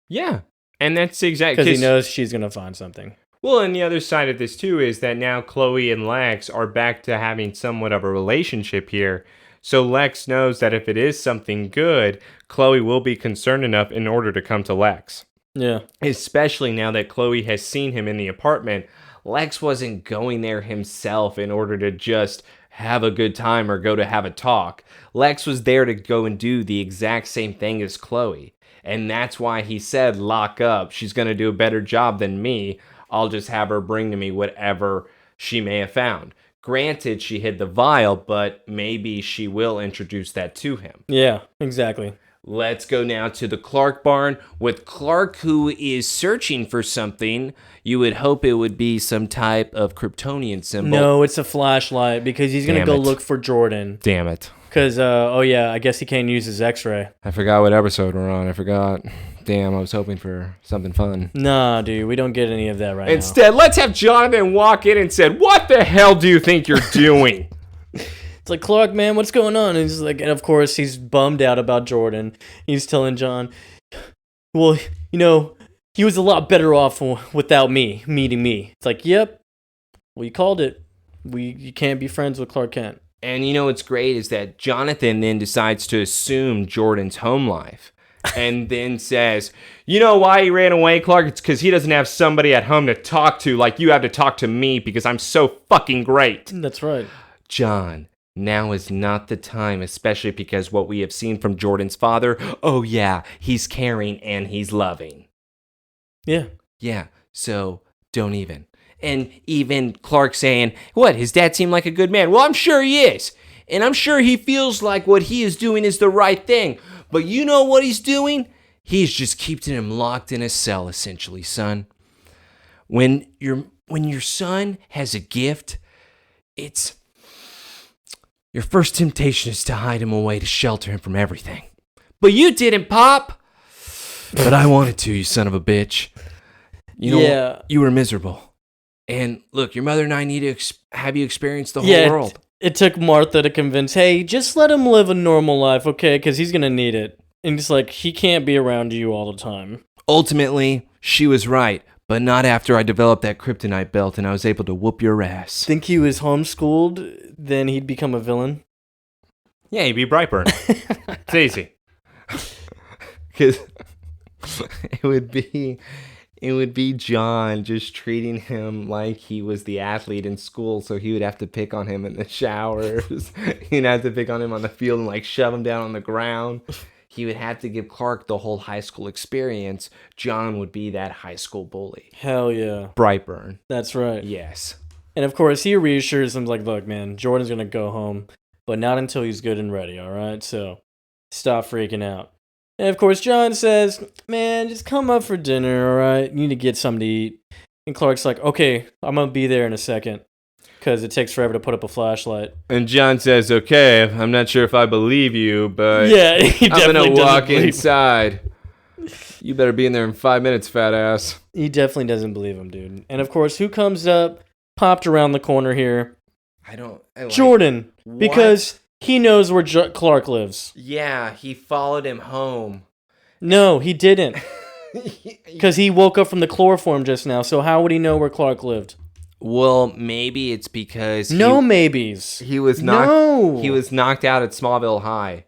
Yeah, and that's exactly because he knows she's gonna find something. Well, and the other side of this too is that now Chloe and Lex are back to having somewhat of a relationship here. So Lex knows that if it is something good, Chloe will be concerned enough in order to come to Lex. Yeah. Especially now that Chloe has seen him in the apartment. Lex wasn't going there himself in order to just have a good time or go to have a talk. Lex was there to go and do the exact same thing as Chloe. And that's why he said, lock up. She's going to do a better job than me. I'll just have her bring to me whatever she may have found. Granted, she hid the vial, but maybe she will introduce that to him. Yeah, exactly. Let's go now to the Clark barn with Clark, who is searching for something. You would hope it would be some type of Kryptonian symbol. No, it's a flashlight because he's going to go look for Jordan. Damn it. Because, I guess he can't use his x-ray. I forgot what episode we're on. I forgot. Damn, I was hoping for something fun. Nah, dude, we don't get any of that right now. Instead, let's have Jonathan walk in and said, "What the hell do you think you're doing?" It's like, Clark, man, what's going on? And he's like, and of course, he's bummed out about Jordan. He's telling John, well, he was a lot better off without me, meeting me. It's like, yep, well, you called it. You can't be friends with Clark Kent. And what's great is that Jonathan then decides to assume Jordan's home life. And then says, you know why he ran away, Clark? It's because he doesn't have somebody at home to talk to like you have to talk to me because I'm so fucking great. That's right. John, now is not the time, especially because what we have seen from Jordan's father, oh yeah, he's caring and he's loving. Yeah. Yeah, so don't even. And even Clark saying, what, his dad seemed like a good man? Well, I'm sure he is. And I'm sure he feels like what he is doing is the right thing. But you know what he's doing? He's just keeping him locked in a cell, essentially, son. When your son has a gift, it's your first temptation is to hide him away to shelter him from everything. But you didn't, Pop. But I wanted to, you son of a bitch. You were miserable. And look, your mother and I need to have you experience the whole world. It took Martha to convince, hey, just let him live a normal life, okay? Because he's going to need it. And it's like, he can't be around you all the time. Ultimately, she was right, but not after I developed that kryptonite belt and I was able to whoop your ass. Think he was homeschooled, then he'd become a villain? Yeah, he'd be Brightburn. It's easy. Because it would be John just treating him like he was the athlete in school, so he would have to pick on him in the showers. He'd have to pick on him on the field and shove him down on the ground. He would have to give Clark the whole high school experience. John would be that high school bully. Hell yeah. Brightburn. That's right. Yes. And of course, he reassures him, like, look, man, Jordan's going to go home, but not until he's good and ready, all right? So stop freaking out. And of course, John says, man, just come up for dinner, all right? You need to get something to eat. And Clark's like, okay, I'm going to be there in a second. because it takes forever to put up a flashlight. And John says, okay, I'm not sure if I believe you, but Yeah, he I'm going definitely to walk doesn't inside. You better be in there in 5 minutes, fat ass. He definitely doesn't believe him, dude. And of course, who comes up, popped around the corner here? Jordan, What? because he knows where Clark lives. Yeah, he followed him home. No, he didn't. Because he woke up from the chloroform just now, so how would he know where Clark lived? Well, maybe it's because No maybes. he was knocked out at Smallville High.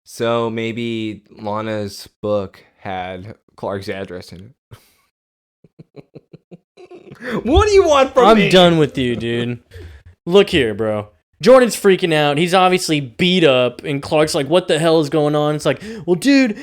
So maybe Lana's book had Clark's address in it. What do you want from me? I'm done with you, dude. Look here, bro. Jordan's freaking out. He's obviously beat up, and Clark's like, what the hell is going on? It's like, well, dude,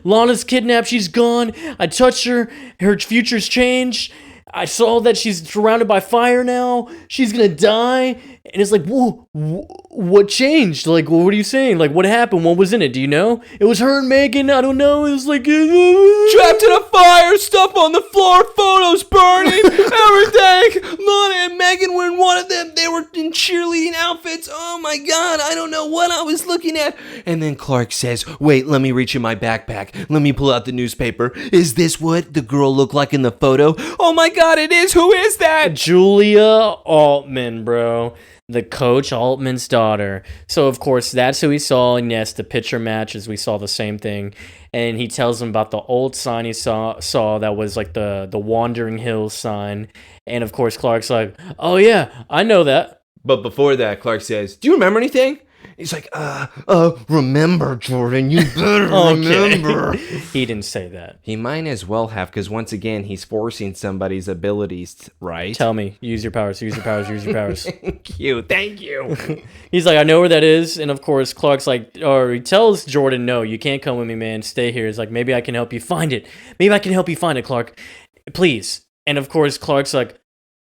Lana's kidnapped. She's gone. I touched her. Her future's changed. I saw that she's surrounded by fire now. She's going to die. And it's like, whoa, what changed? Like, what are you saying? Like, what happened? What was in it? Do you know? It was her and Megan. I don't know. It was like... Trapped in a fire, stuff on the floor, photos burning, everything. Lana and Megan were in one of them. They were in cheerleading outfits. Oh my God, I don't know what I was looking at. And then Clark says, wait, let me reach in my backpack. Let me pull out the newspaper. Is this what the girl looked like in the photo? Oh my God, it is. Who is that? Julia Altman, bro. The Coach Altman's daughter. So, of course, that's who he saw. And yes, the picture matches. We saw the same thing. And he tells him about the old sign he saw that was like the Wandering Hills sign. And, of course, Clark's like, oh, yeah, I know that. But before that, Clark says, do you remember anything? He's like, remember, Jordan, you better remember. He didn't say that. He might as well have, because once again, he's forcing somebody's abilities, right? Tell me. Use your powers, use your powers, use your powers. Thank you. He's like, I know where that is. And, of course, Clark's like, or he tells Jordan, no, you can't come with me, man. Stay here. He's like, maybe I can help you find it. Maybe I can help you find it, Clark. Please. And, of course, Clark's like,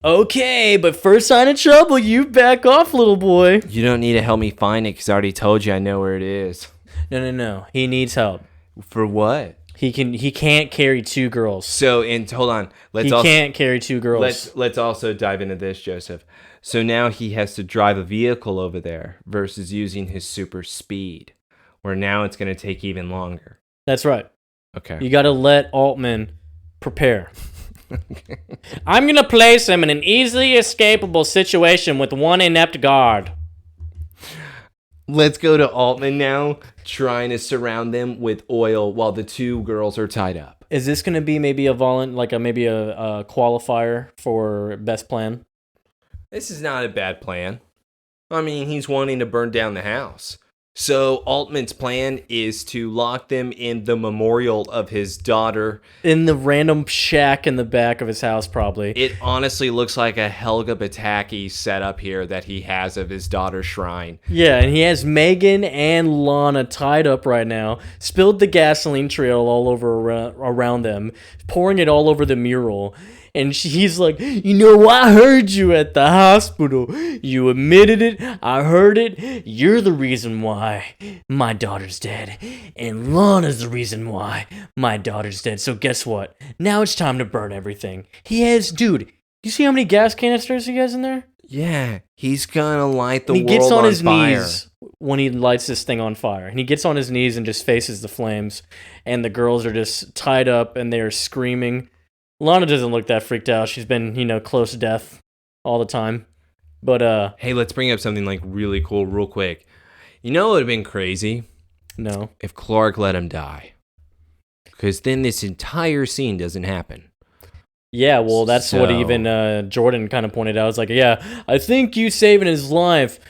okay, but first sign of trouble, you back off, little boy. You don't need to help me find it because I already told you I know where it is. No. He needs help. For what? He can't carry two girls. So, hold on. Can't carry two girls. Let's also dive into this, Joseph. So now he has to drive a vehicle over there versus using his super speed, where now it's going to take even longer. That's right. Okay. You got to let Altman prepare. I'm going to place him in an easily escapable situation with one inept guard. Let's go to Altman now, trying to surround them with oil while the two girls are tied up. Is this going to be maybe a qualifier for best plan? This is not a bad plan. I mean, he's wanting to burn down the house. So Altman's plan is to lock them in the memorial of his daughter. In the random shack in the back of his house, probably. It honestly looks like a Helga Pataki setup here that he has of his daughter's shrine. Yeah, and he has Megan and Lana tied up right now, spilled the gasoline trail all over around them, pouring it all over the mural. And he's like, you know, I heard you at the hospital. You admitted it. I heard it. You're the reason why my daughter's dead. And Lana's the reason why my daughter's dead. So guess what? Now it's time to burn everything. Dude, you see how many gas canisters he has in there? Yeah, he's gonna light the world on fire. He gets on his knees when he lights this thing on fire. And he gets on his knees and just faces the flames. And the girls are just tied up and they are screaming. Lana doesn't look that freaked out. She's been, close to death all the time. But, hey, let's bring up something, really cool real quick. You know what would have been crazy? No. If Clark let him die. Because then this entire scene doesn't happen. Yeah, well, that's what even Jordan kind of pointed out. It's like, yeah, I think you saving his life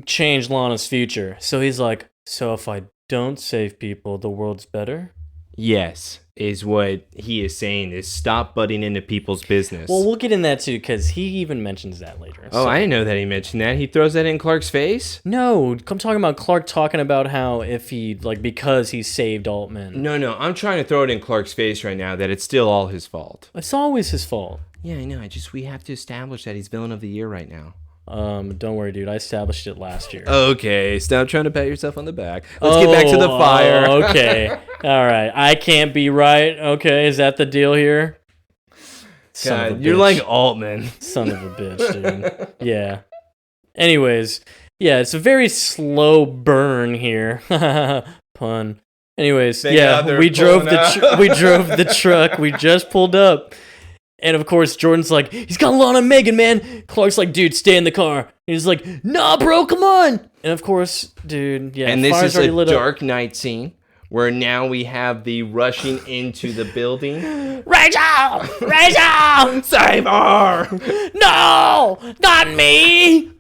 changed Lana's future. So he's like, so if I don't save people, the world's better? Yes, is what he is saying, is stop butting into people's business. Well, we'll get in that too, because he even mentions that later. Oh, I didn't know that he mentioned that. He throws that in Clark's face? No, I'm talking about Clark talking about how because he saved Altman. No, I'm trying to throw it in Clark's face right now that it's still all his fault. It's always his fault. Yeah, I know. We have to establish that he's villain of the year right now. Don't worry, dude. I established it last year. Okay, stop trying to pat yourself on the back. Let's get back to the fire. Okay. All right. I can't be right. Okay, is that the deal here? Son of a you're bitch. like Altman. Son of a bitch, dude. Yeah. Anyways, yeah, it's a very slow burn here. Pun. Anyways, we drove the truck. We just pulled up. And of course, Jordan's like, he's got Lana and Megan, man. Clark's like, dude, stay in the car. And he's like, nah, bro, come on. And of course, dude, yeah. And this fire's is already a lit Dark Knight scene where now we have the rushing into the building. Rachel! Rachel! Save her! No! Not me!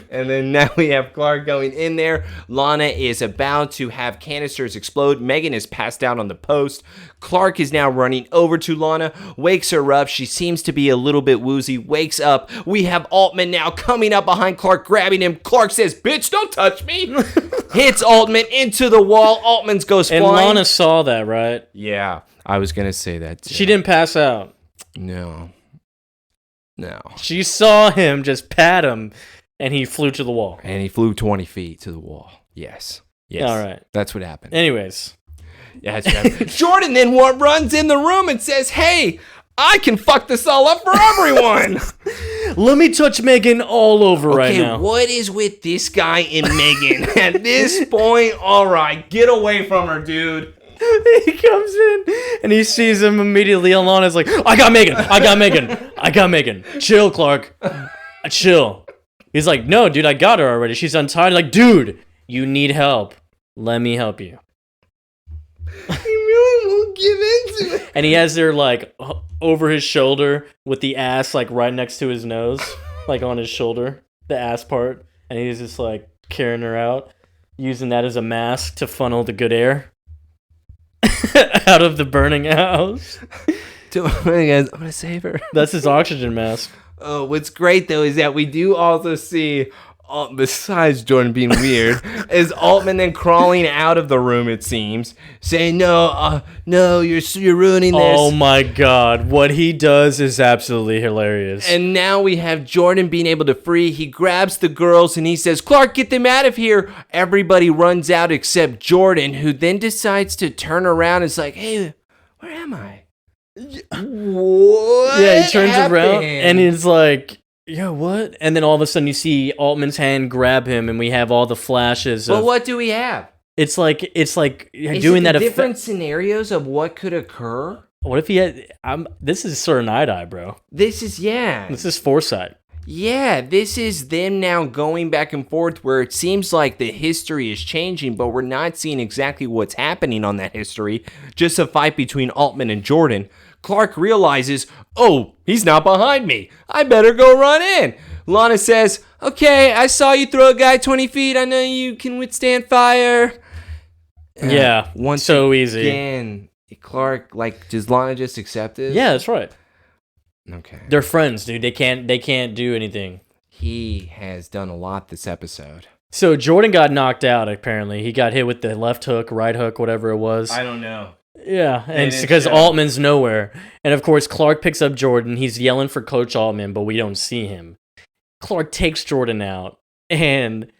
And then now we have Clark going in there. Lana is about to have canisters explode. Megan is passed out on the post. Clark is now running over to Lana, wakes her up. She seems to be a little bit woozy, wakes up. We have Altman now coming up behind Clark, grabbing him. Clark says, bitch, don't touch me. Hits Altman into the wall. Altman's goes flying. And Lana saw that, right? Yeah, I was going to say that too. She didn't pass out. No. She saw him just pat him, and he flew to the wall. And he flew 20 feet to the wall. Yes. All right. That's what happened. Anyways. Yeah, that's what happened. Jordan then runs in the room and says, hey, I can fuck this all up for everyone. Let me touch Megan all over right now. What is with this guy and Megan? At this point, all right, get away from her, dude. He comes in and he sees him immediately. Alana's like, I got Megan. Chill, Clark. Chill. He's like, no, dude, I got her already. She's untied. Like, dude, you need help. Let me help you. He really won't give into it. And he has her like over his shoulder with the ass like right next to his nose, like on his shoulder, the ass part. And he's just like carrying her out, using that as a mask to funnel the good air out of the burning house. Guys, I'm gonna save her. That's his oxygen mask. Oh, what's great though is that we do also see, besides Jordan being weird, is Altman then crawling out of the room. It seems saying, "No, you're ruining this." Oh my god, what he does is absolutely hilarious. And now we have Jordan being able to free. He grabs the girls and he says, Clark, get them out of here. Everybody runs out except Jordan, who then decides to turn around and is like, hey, where am I? What? Yeah, he turns around and he's like, yeah, what? And then all of a sudden you see Altman's hand grab him and we have all the flashes. But what do we have? It's like Is doing it that different scenarios of what could occur? What if he had? This is Sir Night-Eye, bro. This is foresight. Yeah, this is them now going back and forth where it seems like the history is changing, but we're not seeing exactly what's happening on that history. Just a fight between Altman and Jordan. Clark realizes, oh, he's not behind me. I better go run in. Lana says, okay, I saw you throw a guy 20 feet. I know you can withstand fire. Yeah, once so easy. Again, Clark, does Lana just accept it? Yeah, that's right. Okay. They're friends, dude. They can't do anything. He has done a lot this episode. So Jordan got knocked out, apparently. He got hit with the left hook, right hook, whatever it was. I don't know. Yeah, and it's because Altman's nowhere. And of course, Clark picks up Jordan. He's yelling for Coach Altman, but we don't see him. Clark takes Jordan out. And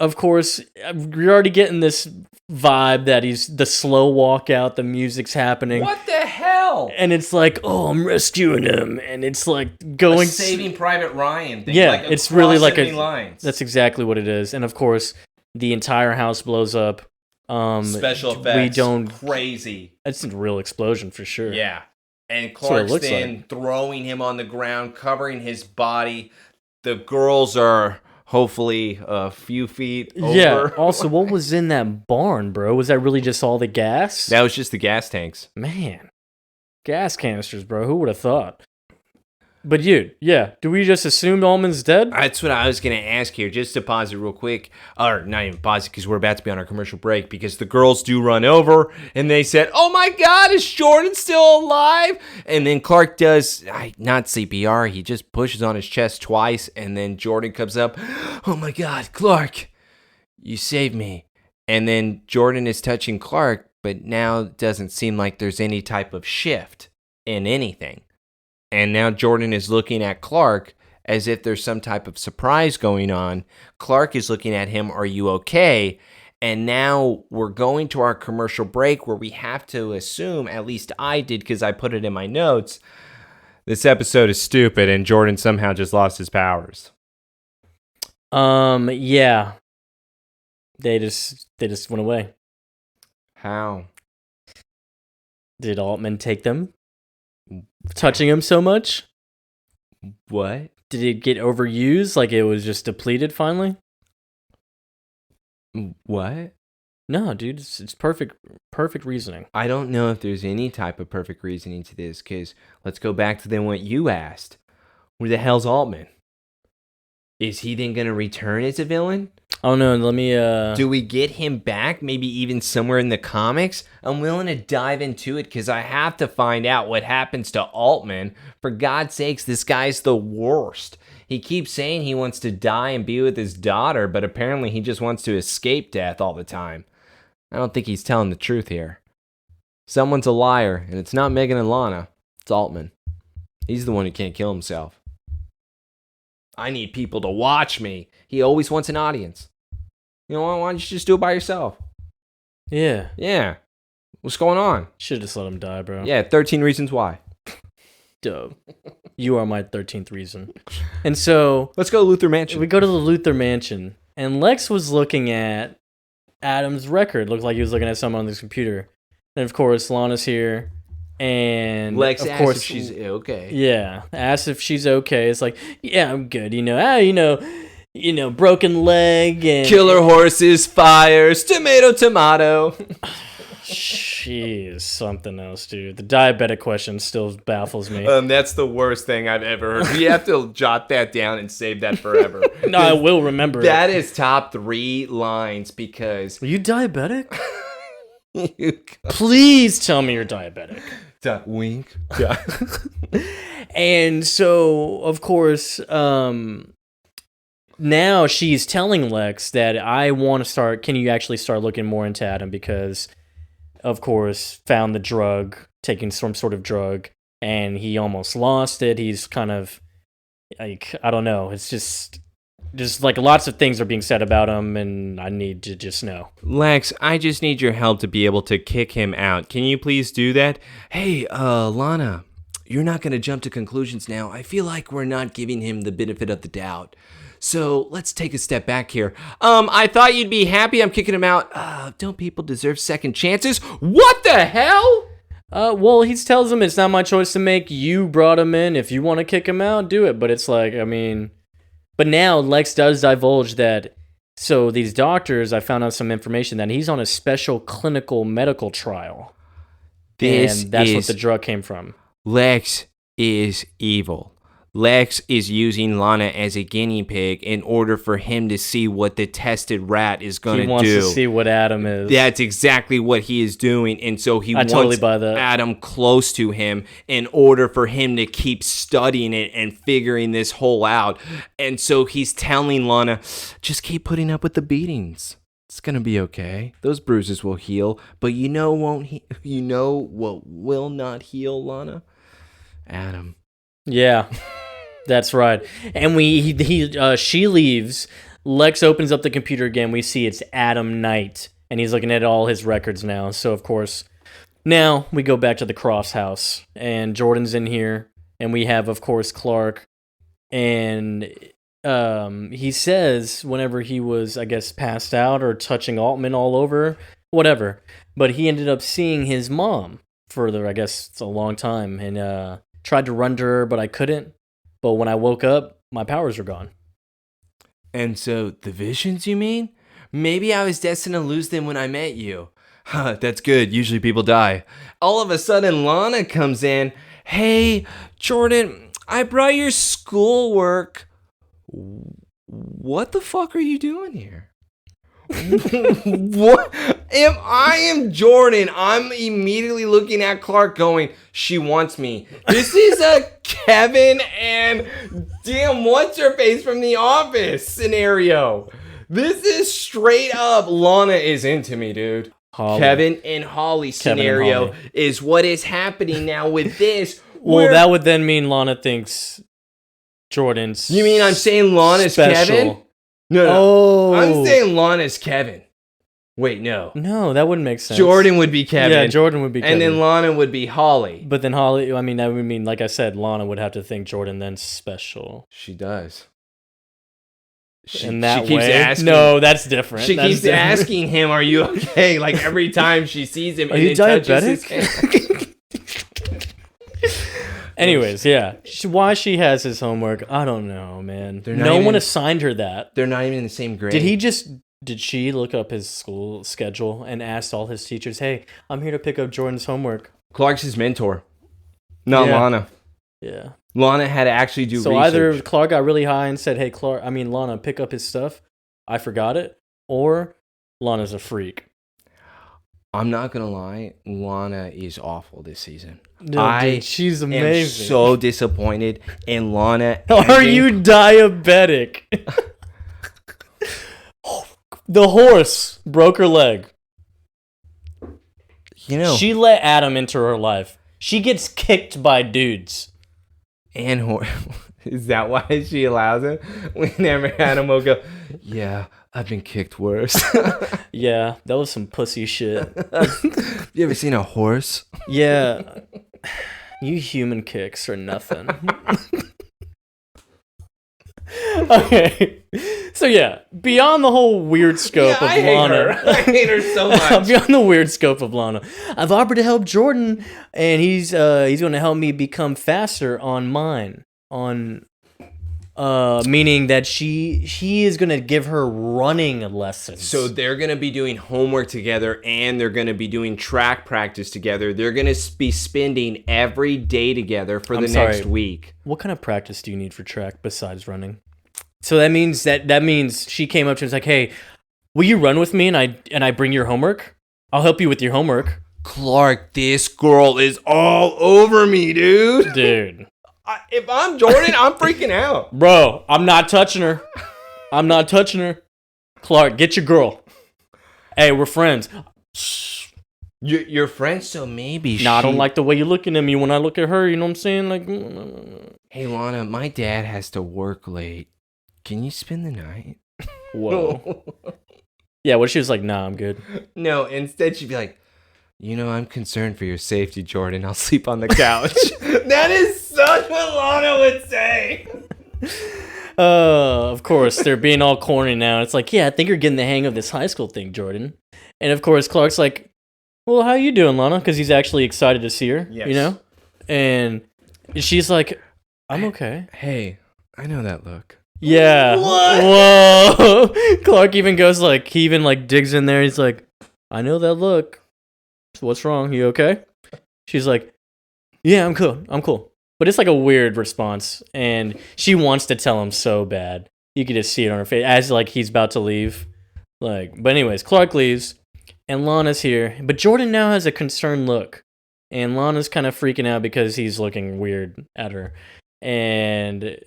of course, you're already getting this vibe that he's the slow walk out, the music's happening. What the hell? And it's like, oh, I'm rescuing him. And it's like going... Saving Private Ryan thing. Yeah, it's really like lines. That's exactly what it is. And of course, the entire house blows up. Special effects. Crazy. It's a real explosion for sure. Yeah. And Clark's then throwing him on the ground, covering his body. The girls are hopefully a few feet over. Yeah. Also, what was in that barn, bro? Was that really just all the gas? That was just the gas tanks. Man. Gas canisters, bro. Who would have thought? But dude, yeah. Do we just assume Altman's dead? That's what I was going to ask here, just to pause it real quick. Or not even pause it, because we're about to be on our commercial break, because the girls do run over, and they said, oh my God, is Jordan still alive? And then Clark does, not CPR, he just pushes on his chest twice, and then Jordan comes up, oh my God, Clark, you saved me. And then Jordan is touching Clark, but now it doesn't seem like there's any type of shift in anything. And now Jordan is looking at Clark as if there's some type of surprise going on. Clark is looking at him, are you okay? And now we're going to our commercial break where we have to assume, at least I did because I put it in my notes, This episode is stupid, and Jordan somehow just lost his powers. Yeah. They just went away. How? Did Altman take them? Touching him so much? What? Did it get overused? Like it was just depleted finally? What? No, dude, it's perfect reasoning. I don't know if there's any type of perfect reasoning to this, because let's go back to then what you asked. Where the hell's Altman? Is he then going to return as a villain? Oh no, let me Do we get him back, maybe even somewhere in the comics? I'm willing to dive into it because I have to find out what happens to Altman. For God's sakes, this guy's the worst. He keeps saying he wants to die and be with his daughter, but apparently he just wants to escape death all the time. I don't think he's telling the truth here. Someone's a liar, and it's not Megan and Lana. It's Altman. He's the one who can't kill himself. I need people to watch me. He always wants an audience. You know what? Why don't you just do it by yourself? Yeah. Yeah. What's going on? Should just let him die, bro. Yeah, 13 Reasons Why. Dope. You are my 13th reason. And so... Let's go to Luther Mansion. We go to the Luther Mansion, and Lex was looking at Adam's record. Looked like he was looking at someone on his computer. And of course, Lana's here. And Lex of asks course, if she's okay. Yeah, asks if she's okay. It's like, yeah, I'm good. Broken leg and Killer horses, fires, tomato. She is something else, dude. The diabetic question still baffles me. That's the worst thing I've ever heard. We have to jot that down and save that forever. No, I will remember that. That is top 3 lines because... Are you diabetic? Please tell me you're diabetic. Wink. And so, of course, now she's telling Lex that I want to start. Can you actually start looking more into Adam? Because, of course, found the drug, taking some sort of drug, and he almost lost it. He's kind of like, I don't know. It's just like lots of things are being said about him, and I need to just know. Lex, I just need your help to be able to kick him out. Can you please do that? Hey, Lana, you're not going to jump to conclusions now. I feel like we're not giving him the benefit of the doubt. So let's take a step back here. I thought you'd be happy I'm kicking him out. Don't people deserve second chances? What the hell? Well, he tells him it's not my choice to make. You brought him in. If you want to kick him out, do it. But it's like, I mean... But now Lex does divulge that, so these doctors, I found out some information that he's on a special clinical medical trial. And that's what the drug came from. Lex is evil. Lex is using Lana as a guinea pig in order for him to see what the tested rat is going to do. He wants to see what Adam is. That's exactly what he is doing. And so he wants totally buy that. Adam close to him in order for him to keep studying it and figuring this whole out. And so he's telling Lana, just keep putting up with the beatings. It's going to be okay. Those bruises will heal. But you know what will not heal, Lana? Adam. Yeah. That's right. And she leaves. Lex opens up the computer again. We see it's Adam Knight, and he's looking at all his records now. So, of course, now we go back to the Cross house, and Jordan's in here, and we have, of course, Clark. And he says whenever he was, I guess, passed out or touching Altman all over, whatever, but he ended up seeing his mom for, I guess, a long time, and tried to run to her, but I couldn't. But when I woke up, my powers were gone. And so, the visions, you mean? Maybe I was destined to lose them when I met you. That's good. Usually people die. All of a sudden, Lana comes in. Hey, Jordan, I brought your schoolwork. What the fuck are you doing here? What? If I am Jordan, I'm immediately looking at Clark going, she wants me. This is a Kevin and damn what's her face from The Office scenario. This is straight up Lana is into me, dude. Holly. Kevin and Holly scenario is what is happening now with this. Well, that would then mean Lana thinks Jordan's You mean I'm saying Lana's special. Kevin? No. I'm saying Lana's Kevin. Wait, no. No, that wouldn't make sense. Jordan would be Kevin. Yeah, Jordan would be Kevin. And then Lana would be Holly. But then Holly, I mean, that would mean, like I said, Lana would have to think Jordan then special. She does. In that keeps way? asking, no, that's different. She that's keeps different. asking him, "Are you okay?" Like every time she sees him. Are and you then touches his diabetic? Anyways, yeah. Why she has his homework, I don't know, man. No one assigned her that. They're not even in the same grade. Did she look up his school schedule and asked all his teachers, "Hey, I'm here to pick up Jordan's homework"? Clark's his mentor, not Lana. Yeah. Lana had to actually do so research. Either Clark got really high and said, "Hey, Lana, pick up his stuff. I forgot it," or Lana's a freak. I'm not gonna lie, Lana is awful this season. No, dude, she's amazing. I'm so disappointed in Lana. Are you diabetic? The horse broke her leg. You know, she let Adam into her life. She gets kicked by dudes. And is that why she allows him? Whenever Adam will go, "Yeah, I've been kicked worse." Yeah, that was some pussy shit. You ever seen a horse? Yeah. You human kicks are nothing. Okay. So yeah, beyond the whole weird scope of Lana. I hate her so much. Beyond the weird scope of Lana. I've offered to help Jordan, and he's going to help me become faster on mine. Meaning that he is going to give her running lessons. So they're going to be doing homework together, and they're going to be doing track practice together. They're going to be spending every day together for next week. What kind of practice do you need for track besides running? So that means she came up to him and was like, "Hey, will you run with me and I bring your homework? I'll help you with your homework." Clark, this girl is all over me, dude. Dude. If I'm Jordan, I'm freaking out. Bro, I'm not touching her. Clark, get your girl. Hey, we're friends. You're friends, so maybe I don't like the way you're looking at me when I look at her, you know what I'm saying? Like, "Hey, Lana, my dad has to work late. Can you spend the night?" Whoa. Yeah, what if she was like, "Nah, I'm good." No, instead she'd be like, "I'm concerned for your safety, Jordan. I'll sleep on the couch." That is such what Lana would say. Of course, they're being all corny now. It's like, "Yeah, I think you're getting the hang of this high school thing, Jordan." And of course, Clark's like, "Well, how you doing, Lana?" Because he's actually excited to see her, you know? And she's like, "I'm okay." Hey, I know that look. Yeah. What? Whoa. Clark even goes he even digs in there. He's like, "I know that look. What's wrong? You okay?" She's like, "Yeah, I'm cool. But it's like a weird response, and she wants to tell him so bad. You can just see it on her face as he's about to leave. But anyways, Clark leaves, and Lana's here. But Jordan now has a concerned look, and Lana's kind of freaking out because he's looking weird at her. And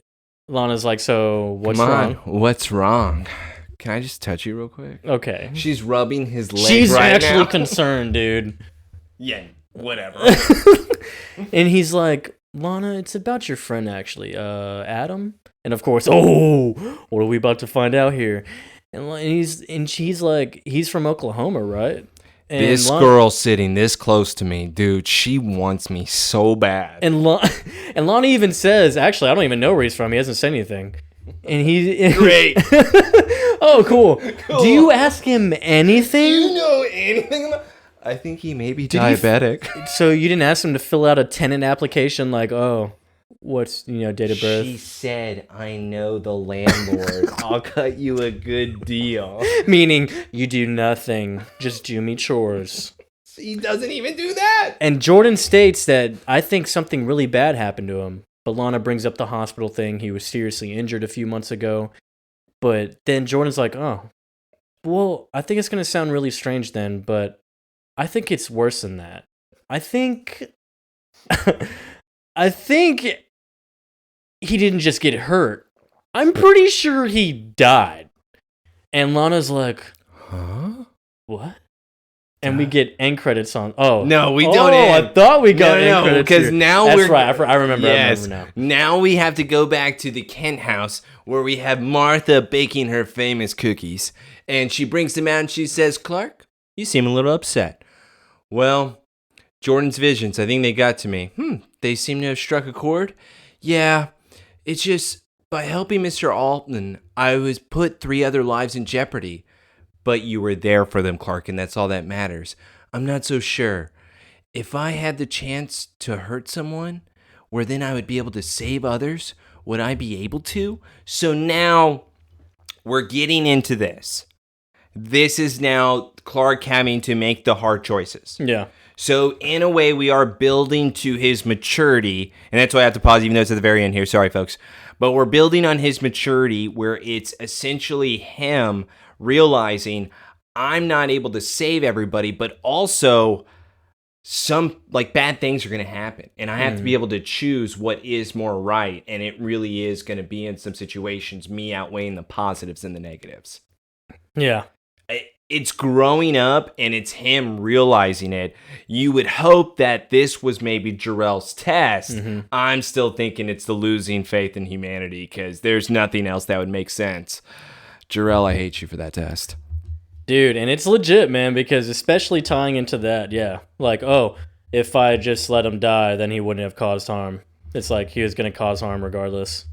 Lana's like, "So what's wrong?" What's wrong? Can I just touch you real quick? Okay. She's rubbing his leg. She's right actually now. concerned, dude. Yeah, whatever. And he's like, "Lana, it's about your friend, actually, Adam." And of course, what are we about to find out here? And she's like, "He's from Oklahoma, right?" And this girl sitting this close to me, dude, she wants me so bad. And Lana even says, actually, I don't even know where he's from. He hasn't said anything. And he Great. Oh, cool. Do you ask him anything? Do you know anything about? I think he may be diabetic. So you didn't ask him to fill out a tenant application like, "Oh, what's, date of birth?" She said, "I know the landlord. I'll cut you a good deal." Meaning, you do nothing. Just do me chores. He doesn't even do that. And Jordan states that, "I think something really bad happened to him." But Lana brings up the hospital thing. He was seriously injured a few months ago. But then Jordan's like, "Oh, well, I think it's going to sound really strange then, but I think it's worse than that. I think he didn't just get hurt. I'm pretty sure he died." And Lana's like, Huh? "What?" And we get end credits on. Oh no, we don't. I thought we got end credits because here. now that's right. I remember. Yes, I remember now. Now we have to go back to the Kent house where we have Martha baking her famous cookies, and she brings them out and she says, "Clark, you seem a little upset." Well, Jordan's visions, I think they got to me. They seem to have struck a chord. Yeah, it's just by helping Mr. Alton, I was put 3 other lives in jeopardy. But you were there for them, Clark, and that's all that matters. I'm not so sure. If I had the chance to hurt someone, where then I would be able to save others, would I be able to? So now we're getting into this. This is now Clark having to make the hard choices. Yeah. So in a way, we are building to his maturity, and that's why I have to pause, even though it's at the very end here. Sorry, folks. But we're building on his maturity, where it's essentially him realizing I'm not able to save everybody, but also some like bad things are going to happen, and I have to be able to choose what is more right, and it really is going to be in some situations me outweighing the positives and the negatives. Yeah. It's growing up, and it's him realizing it. You would hope that this was maybe Jarrell's test. I'm still thinking it's the losing faith in humanity, because there's nothing else that would make sense. Jarrell, I hate you for that test. Dude, and it's legit, man, because especially tying into that, yeah. Like, oh, if I just let him die, then he wouldn't have caused harm. It's like he was going to cause harm regardless.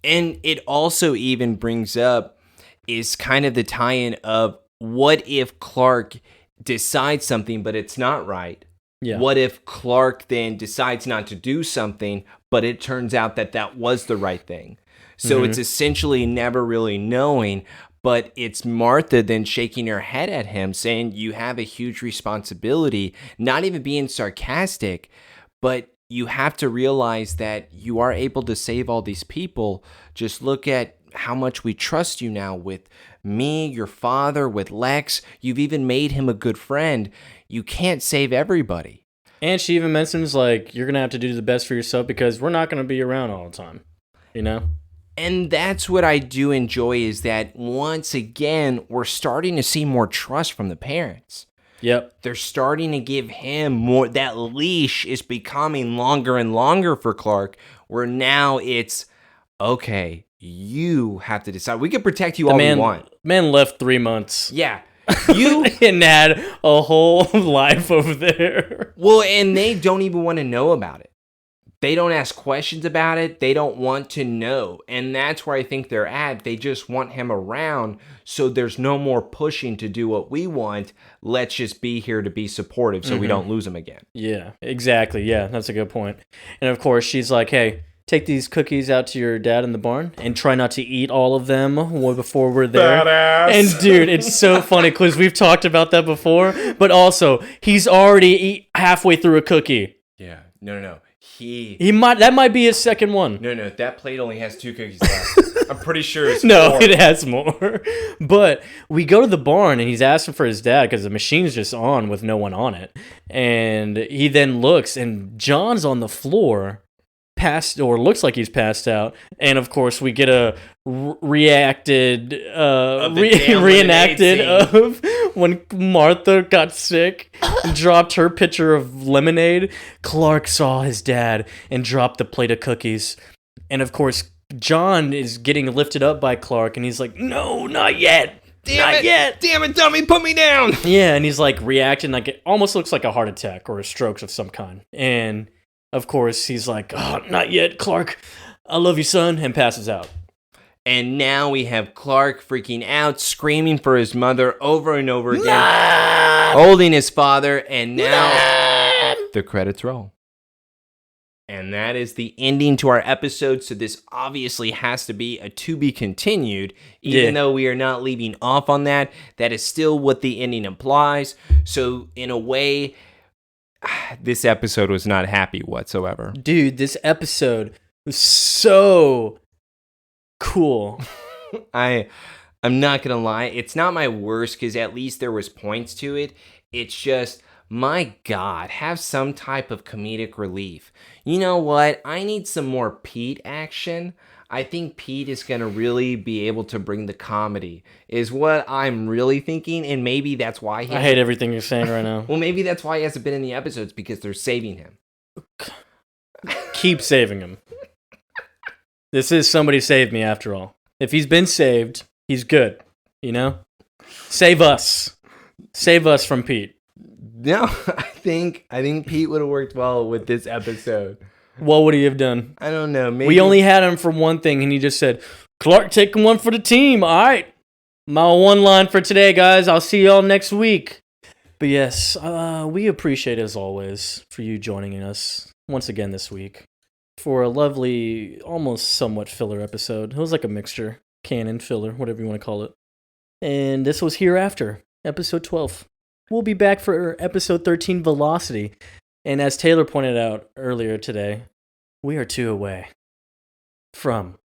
And it also even brings up is kind of the tie-in of what if Clark decides something, but it's not right? Yeah. What if Clark then decides not to do something, but it turns out that that was the right thing? So it's essentially never really knowing, but it's Martha then shaking her head at him saying, you have a huge responsibility, not even being sarcastic, but you have to realize that you are able to save all these people. Just look at how much we trust you now with me, your father, with Lex. You've even made him a good friend. You can't save everybody. And she even mentions, like, you're going to have to do the best for yourself because we're not going to be around all the time, you know? And that's what I do enjoy is that once again, we're starting to see more trust from the parents. Yep. They're starting to give him more. That leash is becoming longer and longer for Clark, where now it's, okay, you have to decide. We can protect you all we want. Man left 3 months. Yeah. You and had a whole life over there. Well, and they don't even want to know about it. They don't ask questions about it. They don't want to know. And that's where I think they're at. They just want him around so there's no more pushing to do what we want. Let's just be here to be supportive so we don't lose him again. Yeah, exactly. Yeah, that's a good point. And of course, she's like, hey, take these cookies out to your dad in the barn and try not to eat all of them before we're there. Badass. And dude, it's so funny because we've talked about that before, but also he's already halfway through a cookie. Yeah. No. That might be his second one. No. That plate only has 2 cookies left. I'm pretty sure it's 4. No, it has more. But we go to the barn and he's asking for his dad because the machine's just on with no one on it. And he then looks and John's on the floor. Looks like he's passed out, and of course we get a reenacted of when Martha got sick and dropped her pitcher of lemonade. Clark saw his dad and dropped the plate of cookies, and of course John is getting lifted up by Clark, and he's like, "No, not yet." Not yet. Damn it, dummy, put me down. Yeah, and he's like reacting like it almost looks like a heart attack or a stroke of some kind, and of course, he's like, oh, not yet, Clark. I love you, son, and passes out. And now we have Clark freaking out, screaming for his mother over and over again, holding his father, and now the credits roll. And that is the ending to our episode, so this obviously has to be a to be continued, even though we are not leaving off on that. That is still what the ending implies. So in a way, this episode was not happy whatsoever. Dude, this episode was so cool. I'm not gonna lie, it's not my worst because at least there was points to it. It's just, my God, have some type of comedic relief. You know what? I need some more Pete action. I think Pete is going to really be able to bring the comedy, is what I'm really thinking. And maybe that's why I hate everything you're saying right now. Well, maybe that's why he hasn't been in the episodes, because they're saving him. Keep saving him. This is Somebody Save Me after all. If he's been saved, he's good. You know? Save us. Save us from Pete. No, I think Pete would have worked well with this episode. What would he have done? I don't know. Maybe we only had him for one thing, and he just said, Clark taking one for the team. All right. My one line for today, guys. I'll see y'all next week. But yes, we appreciate, as always, for you joining us once again this week for a lovely, almost somewhat filler episode. It was like a mixture, canon, filler, whatever you want to call it. And this was Hereafter, episode 12. We'll be back for episode 13, Velocity. And as Taylor pointed out earlier today, we are 2 away from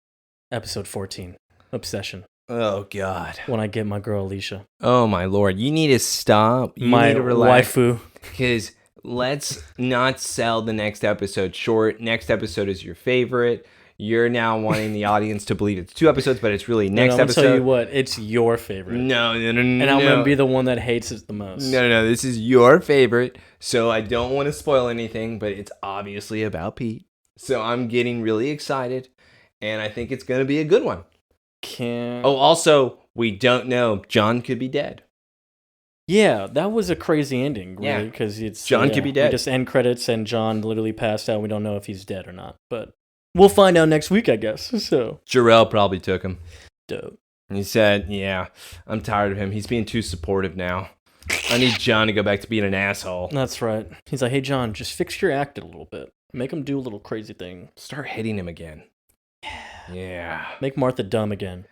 episode 14, Obsession. Oh, God. When I get my girl, Alicia. Oh, my Lord. You need to stop. You my need to relax. Waifu. Because let's not sell the next episode short. Next episode is your favorite. You're now wanting the audience to believe it's 2 episodes, but it's really next episode. episode. I'm going to tell you what, it's your favorite. No. And I'm going to be the one that hates it the most. No. This is your favorite. So I don't want to spoil anything, but it's obviously about Pete. So I'm getting really excited, and I think it's going to be a good one. Oh, also, we don't know. John could be dead. Yeah, that was a crazy ending, really, because John could be dead. We just end credits, and John literally passed out. We don't know if he's dead or not, but we'll find out next week, I guess. So Jarrell probably took him. Dope. He said, "Yeah, I'm tired of him. He's being too supportive now. I need John to go back to being an asshole." That's right. He's like, "Hey, John, just fix your act a little bit. Make him do a little crazy thing. Start hitting him again." Yeah. Make Martha dumb again.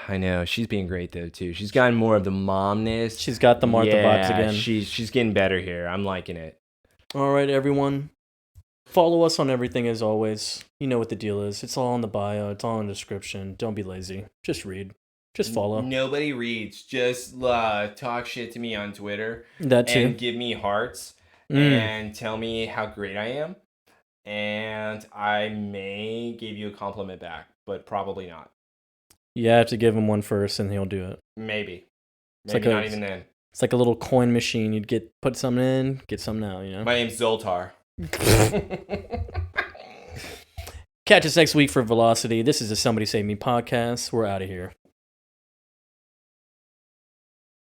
I know. She's being great, though, too. She's gotten more of the momness. She's got the Martha vibes again. She's getting better here. I'm liking it. All right, everyone. Follow us on everything, as always. You know what the deal is. It's all in the bio. It's all in the description. Don't be lazy. Just read. Just follow. Nobody reads. Just talk shit to me on Twitter. That too. And give me hearts. And tell me how great I am. And I may give you a compliment back, but probably not. You have to give him one first, and he'll do it. Maybe Like not even then. It's like a little coin machine. You'd put something in, get something out, you know? My name's Zoltar. Catch us next week for Velocity. This is a Somebody Save Me podcast. We're out of here.